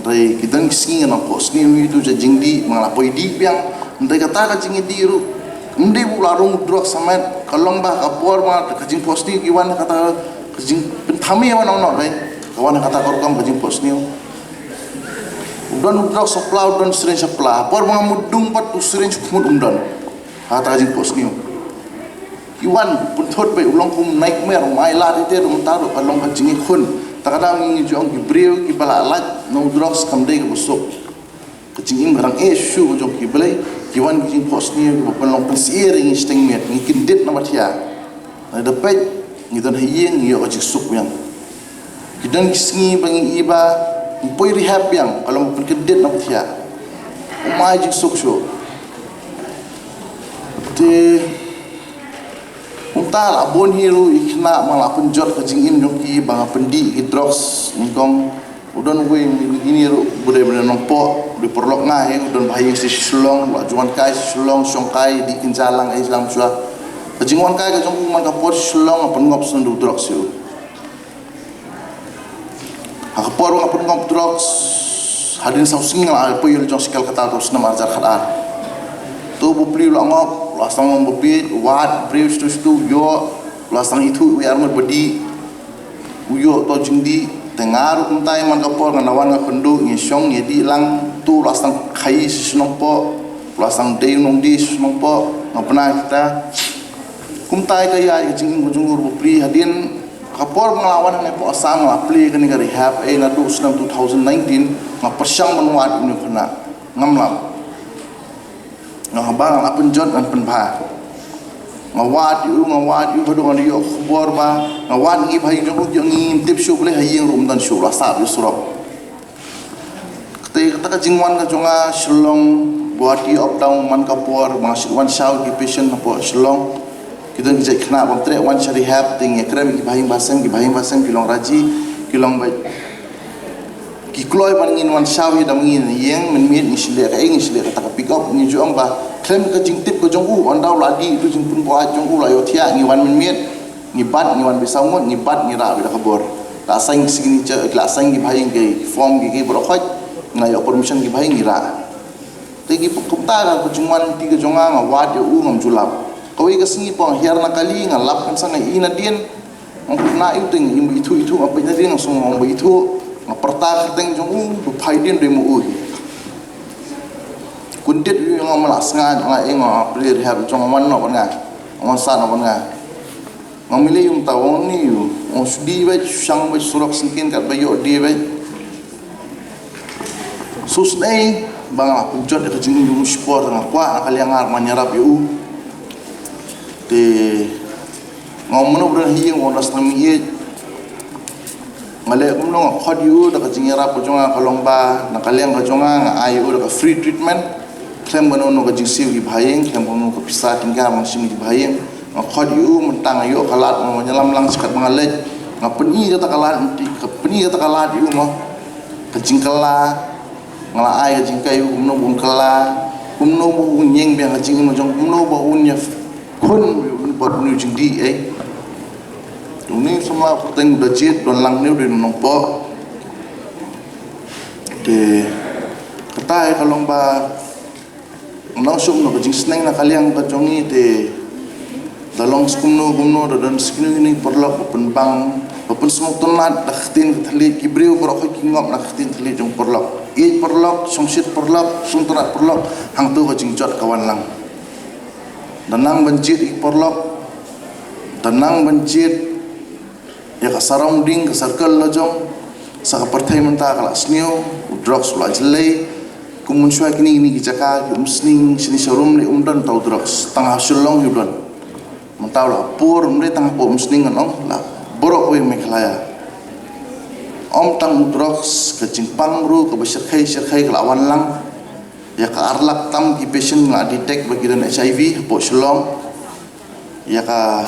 ndai kita ngising na pos ni itu jing di mengalapoi di yang ndai kata ka jingin di ru ndai bularung drok samat kalong ba kapor ma ka jing pos ni kiwan kata ka jing penthami wan ono lai kawan kata korkam kajing pos niu udon drok supply udon syringe supply por mga mudung pat tu syringe kumud undon kata kajing pos niu iwan pun thot pe ulong kum naik mer mai la de rum taru kalong kajing khun takadang ngi jong ki breu ki bala lat no drugs kam de ke busuk kajing ngarang shu jong ki belai iwan kajing pos niu ko kalong pensiring steng met ngi kindit na matia ada pe ngi don hiyeng yo kajing suk yang kidang kisngi bangi iba poi rehab yang kalau pun kedet nak tia umai jing soksho te untal abon hiru ikna malapun jot ke jingim joki bang pendi hidrox ngong udon we begini ru bude bude nompo di perlok ngai udon bahaya si sulong la juan kai sulong songkai di kinjalang islam sua jingwan kai ke jong man ka pot sulong apun ngop sundu drox yu akapor ngapun ngop drugs hadin sausing la poyol jong sikal kata terus na marjar khadan tu bupli la ngop lasang bupit wat prius tu yo lasang itu we armor bodi uyo to jingdi tengar untai man kapor nganawan ngakundu ngisong ngedi lang tu lasang khai sisnompo lasang dei nong di sisnompo ngapna kita kumtai kaya jing bujungur bupri hadin kapor ngelawan ne po asang la play kan ga rehab na du snam 2019 nga persyang menwat ini kena ngamlam ngabang apun jot an penpa ngawat yu badung ani yo khbor ba ngawat ngi bhai jong ngi tip shu boleh hayeng rum dan shu la sab surab kete kata jingwan ka jonga Shillong buati up down man kapor masuk wan shau ki patient po Shillong kita ngijak kena bang trek wan shari rehab ting ekrem ki bahing baseng kilong raji kilong bai ki kloi ban ngin wan shau hi dam ngin yeng men mit ni sile ka ing sile ka pick up ni juang ba klem ka jing tip ko jong u on daw ladi tu jing pun ko jong u la yo thia ngi wan men mit ngi bat ngi wan bisau ngot ngi bat ngi ra bi da kabor la sang signature la sang ki bahing ke form ki bro khoj ngai permission ki bahing ngi ra tegi kumta ga ko jungwan tiga jonga nga wad yo u ngam julap kawai ka singi pang hiar na kali nga lap kan sana ina dien ang na iting yung itu apa na dien ang sungong itu nga perta kiteng jong bu phai dien de mu u kundet yu nga malas nga nga player have jong wan no nga wan sa no nga ngamili yung tawong ni yu on sudi ba sang ba surak singkin kat ba yo di ba susnai bang punjot ka jing yung sport nga kwa akaliangar manyarap yu te ngomno bro hi ngonas nami ngale kumno khod yu da kajingera po jonga kalongba nakaliang ka jonga nga ayu da free treatment klem bano no ka jingsiu gi bhayeng klem bano ka pisa tingga mang sim gi bhayeng khod yu mentang ayu kalat mo nyelam lang sekat mangalej ngapeni kata kalat ti kapeni kata kalat yu mo kajingkala ngala ay kajingkai yu kumno bungkala kumno bu nyeng biang kajing mo jong kumno ba unya kun buat nu jing di ini semua perteng udah jet don lang ni udah nompo de kata kalau ba langsung no jing sneng na kaliang ka jongi de dalong skumno gumno dan skinu ini perlok penbang open semua tonat dakhtin thali kibriu bro ko kingop dakhtin thali jong perlok perlok songsit perlok sungtonat perlok hang tu ka jing jot kawan lang danang bencit iporlok danang bencit ya ka surrounding ka circle lojong sa partai menta kala snio drugs la jelai kumun shwa kini ki jaka umsning sini showroom le umdan tau drugs tangah Shillong hibdan menta la pur umre tangah po umsning nong la borok we meklaya om tang drugs ka jingpang ru ka besyarkai kelawan lang ya ka arlak tam ki patient nga detect bagian HIV po Shillong ya ka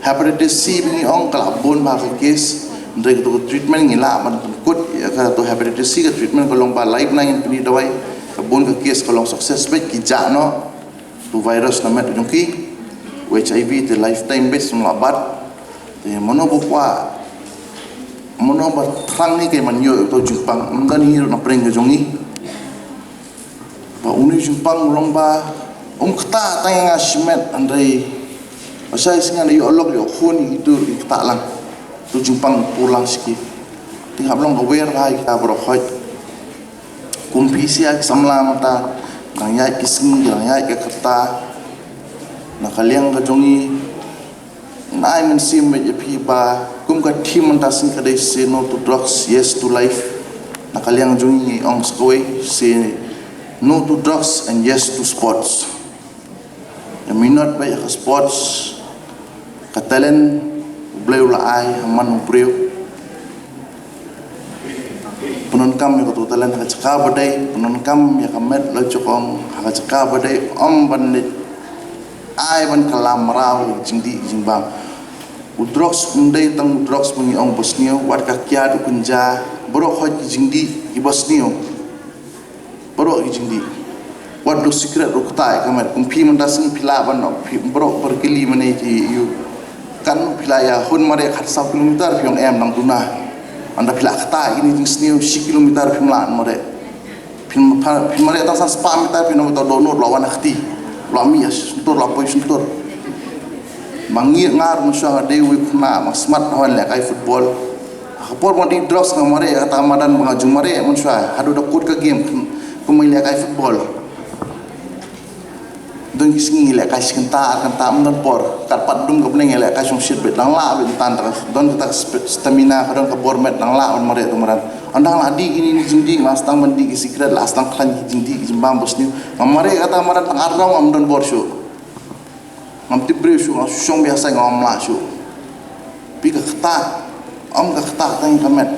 hepatitis C bini ong kalabon ba ka case ndre to treatment ngila man kut ya ka to hepatitis C ka treatment ko long ba live na yin pini dawai ka bon ka case ko long success bet ki ja no to virus na met jong ki HIV the lifetime base ng labat te mono bukwa mono ba trang ni kay man yo to jupang mdan hiro na preng ka jongi ba uni jumpang lomba kta tanga shimet andai asai singa na yo olok yo khoni itu ikta lang tu jumpang pulang siki tingap long aware hai kita bro khoi kumpisi ak samla mata nang yai kising nang yai ka kta na kaliang ka jongi nai men sim me pi ba kum ka team manta sing ka dei say no to drugs yes to life na kaliang jongi ong skoi say no to drugs and yes to sports. Yang minat baik ke sports, ke talent, boleh ulai aman upriu. Penunkam yang ketu talent ke cakap badai, penunkam yang kemet lojokong ke cakap badai om bandit, ai ban kalam rau jingdi jingbang. Udrox mundai tang udrox mengi ong Bosnia, wat kakia du kunja, borok hoj jingdi di Bosnia. Borok jingdi what do secret ruktai kamat kumpi mandasing pila ban borok berkili mane ji yu kan pila ya hun mare khat 1 kilometer piong em nang tuna anda pila kata ini jing sniu 10 kilometer piong lan mare pin mare ta 1 meter piong to dono lawan khti lami as tur lapoi suntur mangi ngar musang dewi kuna masmat hawan le kai football kapor mandi drugs ngamare kata madan mangajung mare musah hadu dakut ke game pemain lihat football. Dan dan kising ilek kasih kenta menempor kat padung ke bening ilek kasih shit bet nang la bet tan don kita stamina kadang ke bormet nang la on mare tumaran andang la di ini jingdi mas tang mandi ki secret la astang klan jingdi jimbang bos ni mamare kata maran tang arang am don bor shu ngam tibre shu song biasa ngam la shu pi ka kata am ka kata tang kamet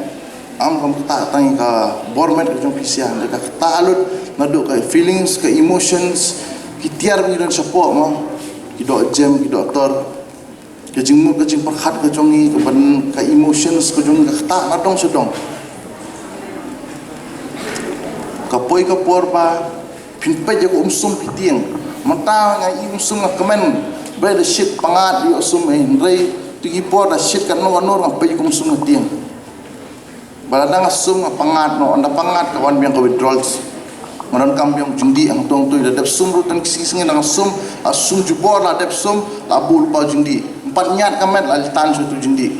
am kam kata tang ka bormet ke jong pisian ka kata alut ngaduk ka feelings ka emotions kitiar bi dan support mo kidok jam kidok tor ke jingmu ke jing perkhat ke jongi ke ban ka emotions ke jong ka kata nadong sedong ka poi ka por pa pin pa je ko umsum pitieng mata ngai umsum ka kemen by the shit pangat di usum rei tigi por da shit kan no ngapa je ko umsum tieng balada ngasum pangat no anda pangat kawan biang ka withdrawals maran kambiang jindi ang tong tu dadap sum rutan kising nang sum asum jubor la dadap sum labul pa jindi empat nyat kamet la tan su tu jindi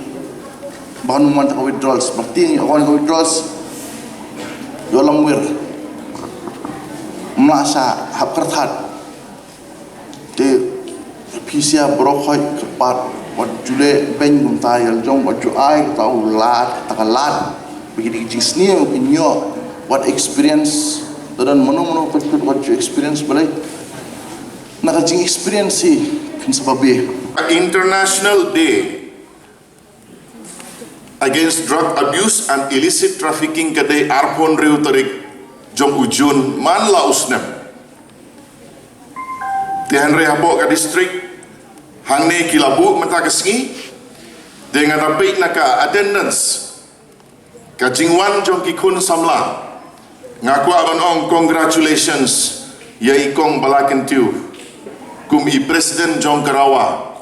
bahan man ta withdrawals berarti awan withdrawals dolam wir masa hab kertat de pisia brokhoi kepat wat jule ben gum tayal jong wat ju ai tau lat takalat begini jisni opinio what experience dan mono what you experience balai nakajing experience si kan sababi International Day Against Drug Abuse and Illicit Trafficking kadai arpon riu tarik jong ujun man la usnem tihan re habok ka distrik hangne kilabu mata kesengi dengan rapik naka attendance kajingwan jong kikun samla ngaku abang ong congratulations ya ikong balaken tiu kum i presiden jong karawa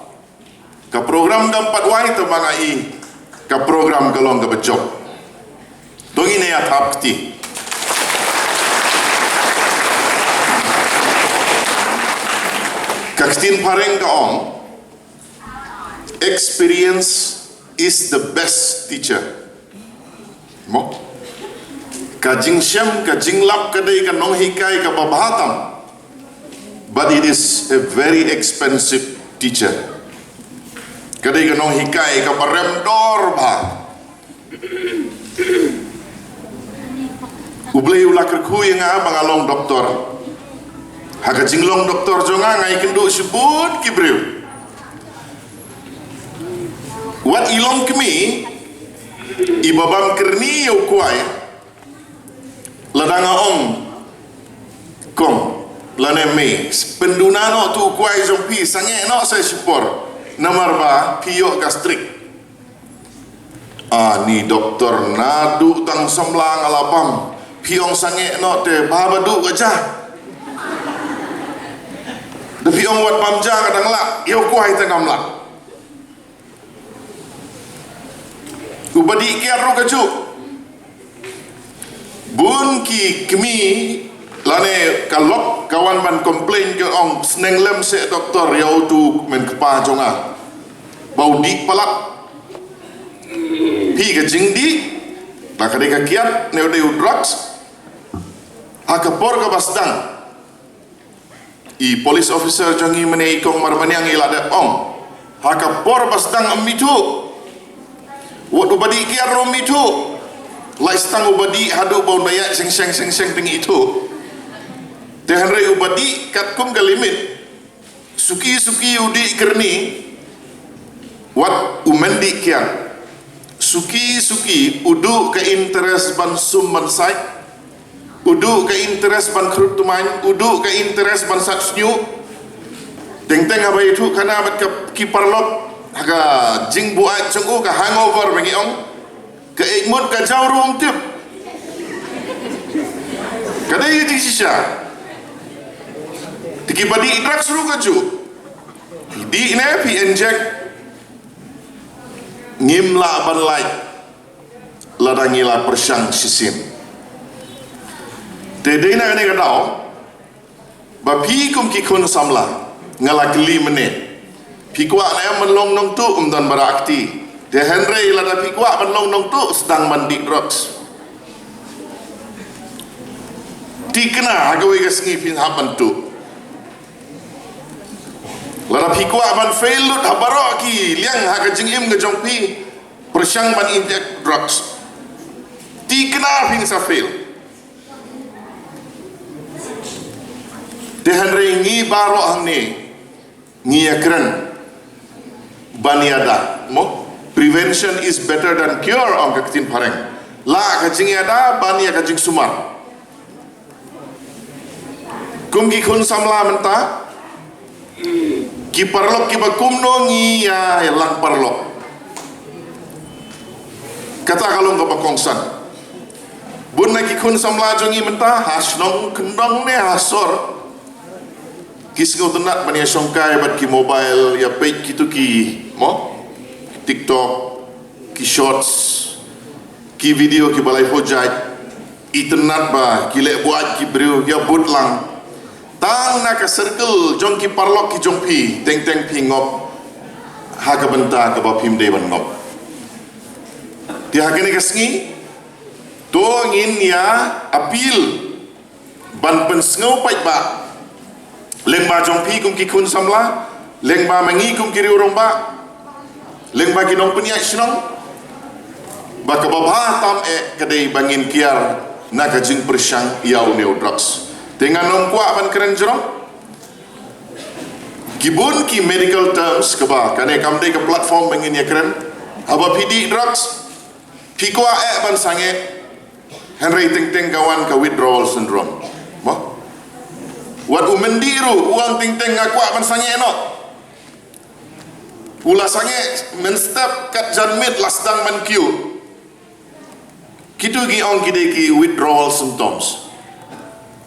ka program dampat wai temangai ka program galong ka bejob dong ini ya tahap keti ka ketin pareng ka ong experience is the best teacher mo kajing syam kajing lap kadai ka nong hikai ka babahatam but it is a very expensive teacher kadai ka nong hikai ka barem dor ba ublay ulak ku yang bangalong doktor ha kajing long doktor jonga ngai kendu sebut kibreu wat ilong kemi ibabam kerni yo kuai ladanga ong kong lane me penduna no tu kuai jompi sange no saya support nomor ba pio gastrik ni doktor nadu tang somlang alapam piong sange no te babadu aja de piong wat pamja kadang la yo kuai tengam la ubadi kiaru kajuk bun ki kemi lane kalok kawan ban komplain ke ong sneng lem se doktor yau tu men kepa jonga bau dik palak pi ke jingdi la kade ka kiat ne de drugs hakapor ka basdang i police officer jongi mene ikong marmaniang ilade ong hakapor basdang amitu wat ubadi kiar romitu lai stang ubadi hadu bau daya seng tinggi itu tehan rei ubadi kat kum ke limit suki udi kerni wat umendi kian suki udu ke interest ban sum ban sai udu ke interest ban krut tumain udu ke interest ban saksnyu teng abai itu kana bat ke kiparlok aga jing buat jengku ke hangover bagi ong ke ikmut ke jauh rum tip kadai di sisa tikibadi idrak suruh kaju di ne pi inject ngimla ban light ladangila persang sisim tedei na ne kadau bapi kum kikun samla ngalakli menit pikwa na menlong nong tu dan berakti de Henry lada pikwa menlong nong tu sedang mandi drugs tikna agawi ke sengi pin hapan tu Lara pikwa ban failut habaro ki liang ha ka jing im ke jong pi persyang ban inject drugs. Ti kena ping sa fail. Dehan ngi baro hang ni ngi akran baniada mo prevention is better than cure ang katin pareng la ka jing ada bania ka jing sumar kumgi kun samla menta ki parlok ki bakumno ngi ya lang parlok kata kalau ngapa kongsan bun na ki kun samla jongi menta hasnong kendong ne hasor kisgo tenat bani songkai bat ki mobile ya page kitu ki mo TikTok ki shorts ki video ki balai hojai internet ba ki le buat ki breu ya butlang tang na ka circle jong ki parlok ki jong pi teng teng pi ngop ha ka benta ka ba phim de ban ngop ti ha kene ka sngi to ngin ya appeal ban pen sngo pai ba leng ba jong pi kum ki kun samla leng ba mangi kum ki riurong ba leng ba ki nong penia snong ba ka ba tam kadai bangin kiar na ka jing persyang iau neu drugs dengan nong kwa ban keren jrong kibun ki medical terms ka ba kane kam dei ka platform bangin ya keren aba PD drugs pi kwa ban sange Henry ting ting kawan ka withdrawal syndrome mo wat umendiru uang ting-ting ngakwa man sange no ula sange men step kat janmit lasdang man kiu kitu gi ong kide ki withdrawal symptoms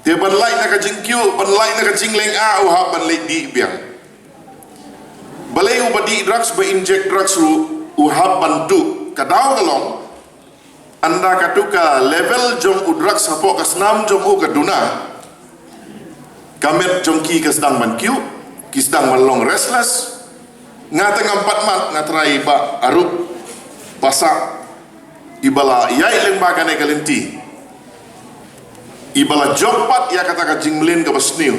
dia ban lai na ka jing kiu ban lai na ka jing leng a ha ban lai di biang balai u badi drugs ba inject drugs u ha ban tu kadau kalong anda katuka level jong u drugs hapo kasnam jong u kaduna kamet jongki ke sedang man kiu ki sedang man long restless ngata ngampat mat ngatrai ba arup pasak ibala yai leng ba kane kalenti ibala jokpat ya kata ka jingmlin ka basniu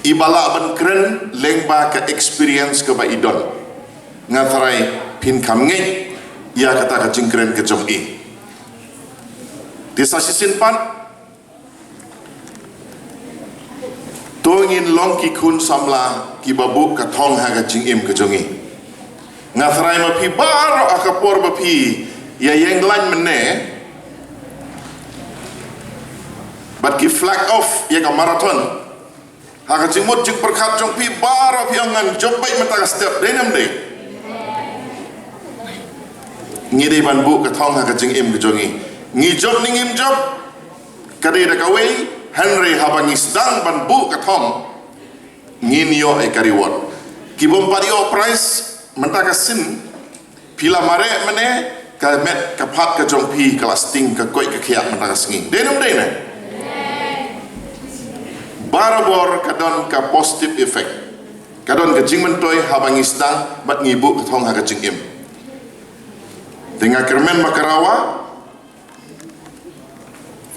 ibala ban kren leng ba ka experience ka ba idon ngatrai pin kam ngai ya kata ka jingkren ka jong i desa sisin pan tongin long ki kun samla ki babu ka thong ha ga jing im ka jongi ngathrai ma phi baro akapor ba phi ya yeng lan mene bat ki flag off ya ka marathon ha ga jing mot jing perkhat jong phi baro phi angan job bai mata ka step denam de ngi de ban bu ka thong ha ga jing im ka jongi ngi job ning im job ka de da ka wei Henry habangi sedang ban bu kathom nginio e kariwot kibom padio price mentaka sin pila mare mane ka met ka phat ka jong pi kelas ting ka koi ka khiak mentaka singi denum dene barabor kadon ka positive effect kadon ka jingmen toy habangi sedang bat ngibu kathong ha ka jingim dengan kermen makarawa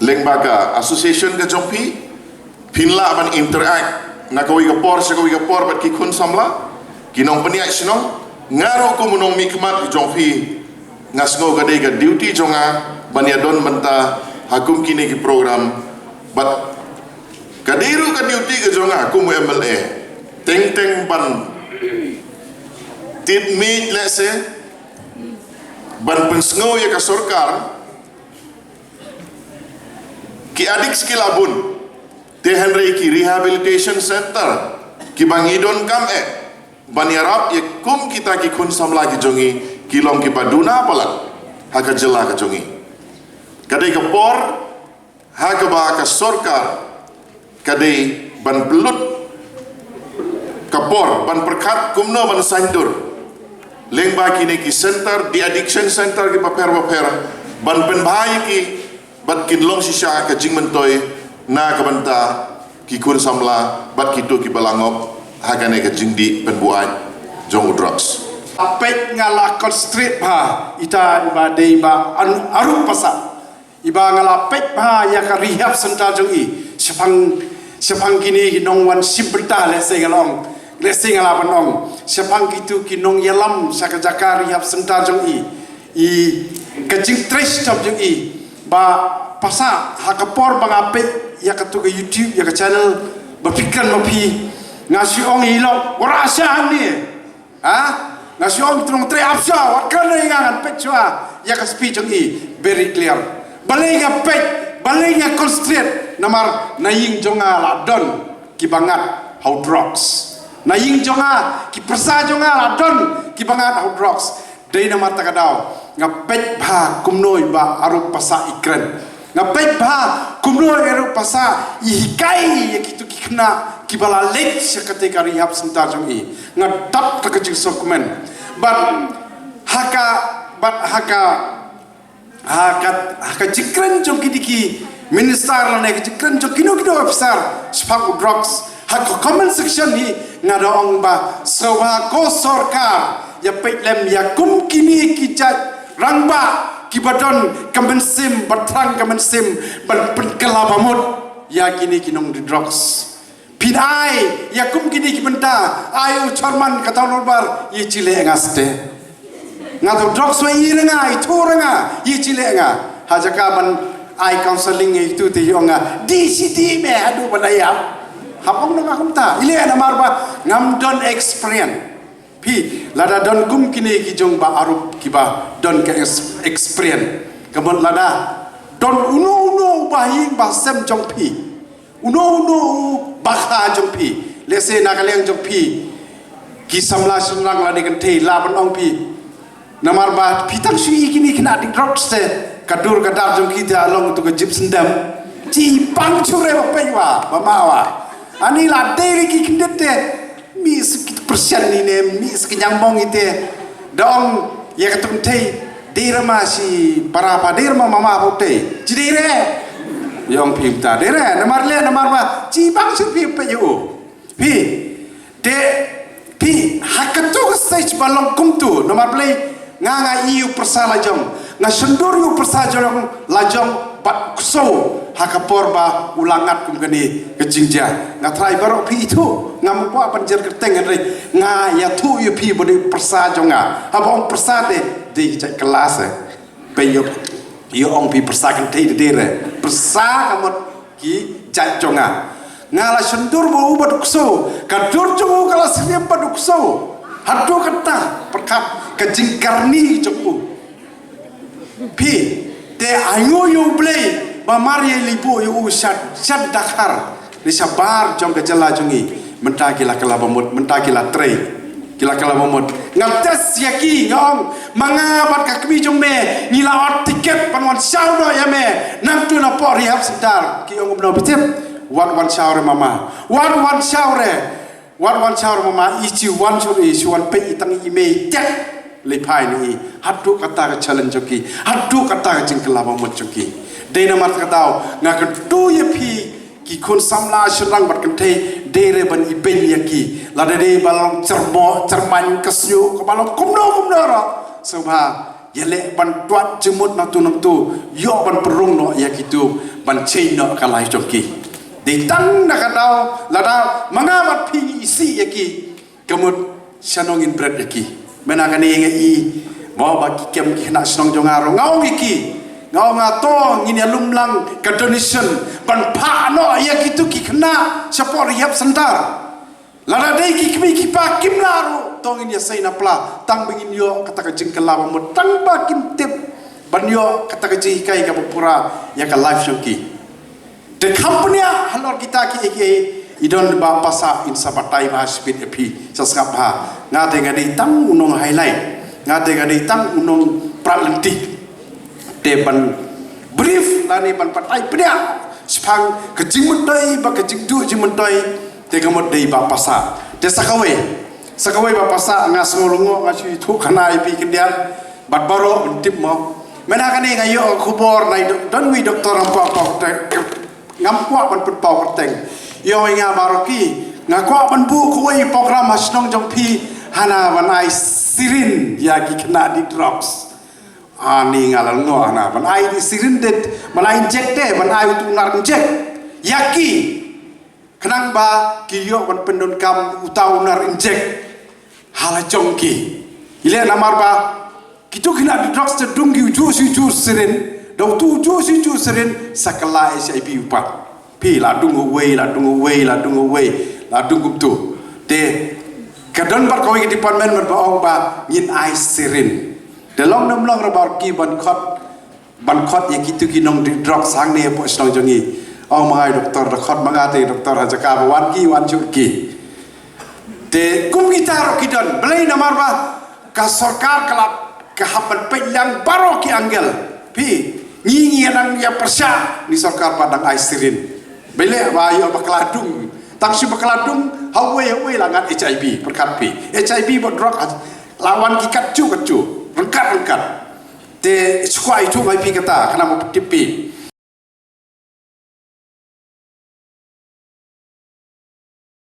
leng baga association ka jongpi pinla ban interact na kawi ka por sa kawi ka por bat ki kun samla kinong paniak sinong ngaro ko munong mikmat ki jongpi ngasngo ka dei ka duty jonga baniadon banta hakum kini ki program bat kadiru ka duty ka jonga kum MLA teng teng ban tit meet let's say ban pensngo ya ka sorkar ki adik skill abun te Henry ki rehabilitation center ki bangidon kam baniarap ye kum kita ki kun samla ki jongi kilong ki paduna palat haka jela ka jongi kadai ka por haka ba ka sorkar kadai ban belut ka por ban perkat kumno ban sandur leng ba ki ne ki center di addiction center ki paper ban pen bhai ki bat kinlong sisya ka jingmen toy na ka banta ki kun samla bat kitu ki balangop hagane ka jingdi penbuat jong drugs apek ngala street ba ita iba dei ba aru pasa iba ngala pek ba ya ka rehab center jong i sepang sepang kini nong wan sibta le sengalong le sengalapan ong sepang kitu kinong yalam sakajakari hap sentar jong i kajing trace job jong ba pasa hakapor bang ape ya katu ke YouTube ya ke channel berpikiran mapi ngasi ong ilok warasa ni ngasi ong tunong tre apsa wat kan ngan pecua ya ke speech jong very clear balenga pet balenga concentrate namar naying jonga la don ki bangat how drugs naying jonga ki persa jonga la don ki bangat how drugs dei namar takadau ngapet ba kumnoi ba arup pasa ikren ngapet ba kumnoi arup pasa ihikai ya kitu kikna kibala lek sekate rehab sebentar jong ngadap ke kecil dokumen haka jikren jong kidiki minister lane jikren jong kino officer sepak drugs haka comment section ni ngadaong ba sewa ko sorkar ya petlem ya kum kini kijat rangba kibadon kemensim batrang kemensim berkelabamut ya kini kinong di drugs pinai ya kum kini kibenta ayo charman kata norbar ye chile ngaste ngado drugs wa irenga itu renga ye chile nga hajaka ban ai counseling itu ti yonga DCD me adu badaya hapong nga kumta ile na marba ngamdon experience pi lada don kum kini ki jong ba arup kiba don ke experience kemon lada don uno bahing basem jong pi uno bakha jong pi lese nakaleng jong pi ki samla sunlang la dengan te laban ong pi namar ba pitang sui kini kena di drop se kadur kadar jong kita along tu ke jip sendam ci pang chure ba pewa ba mawa ani la deri ki kindete mi sekit persen ini mi sekenyang mong ite dong ya ketum tei dira masih para apa dira mama hote jidire yong pimta dira namar ma cibang sepi pe yo pi de pi hakatu stage balong kumtu namar play nganga iu persala jong nga sendur yu persala jong lajong bat kuso hakapor ba ulangat kum kani kejingja nga try baro pi itu ngam po panjer keteng re nga ya tu yu pi bodi persa jonga aba ong persa de cek kelas pe yo ong pi persa kan te de re persa kamot ki cek jonga ngala sendur bo ubat kuso kadur jongu kala siem padu kuso hadu kata perkat kejing karni joku pi te ayo yu play ba mari libu yu syad dakar ni sabar jong kejala jongi mentakila kelabamut mentakila tre kila kelabamut ngates yaki ngong mangabat kakmi jong me nila tiket panwan saudo ya me nang tu na por rehab sebentar ki ong no bitip wat wan saure mama wat wan saure mama ichi wan suri suan pe itang ime tek lepai ni hadu kata ke challenge joki hadu kata ke jingkelabamut joki dena mat katau ngak tu ye pi ki kun samla serang bat kente dere ban iben yaki lada de balong cerman kesyu ke balong kumno ro sebab yele ban tuat jemut natu yo ban perung no yakitu ban chain no kalai joki ditang nak katau lada mangamat pi isi yaki kemut sanongin bread yaki menangani ngai mau bagi kem kena senong jongaro ngau iki ngau ngato ngini alumlang ke donation ban pa no ya kitu ki kena support rehab center lada dei ki kimi ki pa kim laru tong ini sai na pla tang bingin yo kata ka jengkela mo tang ba kim tip ban yo kata ka ji kai ka pura ya ka live show ki the company halor kita ki eke idon ba pasa in sabatai ba speed epi saskap ha ngate ngadi tang unong highlight ngate ngadi tang unong pralenti depan brief lani ban patai pria sepang kejing mentai ba kejing du jing mentai te kamot dei ba pasa te sakawai ba pasa ngasngolungo ngasi thu khana ipi kendian bat baro tip mo menakani ngayo khubor nai don wi doktor ampa ngampua ban put pau kerteng yo nga baroki ngakwa ban bu kuai program hasnong jong pi hana banai sirin ya ki kena di drugs ani ngalal no ana banai di sirin det banai inject de banai untuk nar inject yaki kenang ba kiyo wan pendon kam utau nar injek hala jongki ile namar ba kitu kina di drugs te dungi uju siren dau tu uju siren sakala SIP upat pi la dung away la dung tu de kadon bar koi ke department man ba ong ba nyin ai sirin de long nam long rabar ki ban khot ye kitu kinong di drugs sang ne po snong jongi ong mangai doktor khot mangate doktor hajaka wan ki wan chu ki te kum kita ro kidon belai namar ba ka sarkar kelap ke hapan penyang baro ki angel pi nyi nang ya persya ni sarkar padang aistirin bele ba yo bakladung tak si bakladung hawe langan HIV perkat pi HIV bot drug lawan ki kacu rengkat te squai tu mai pi kata kana mo tipi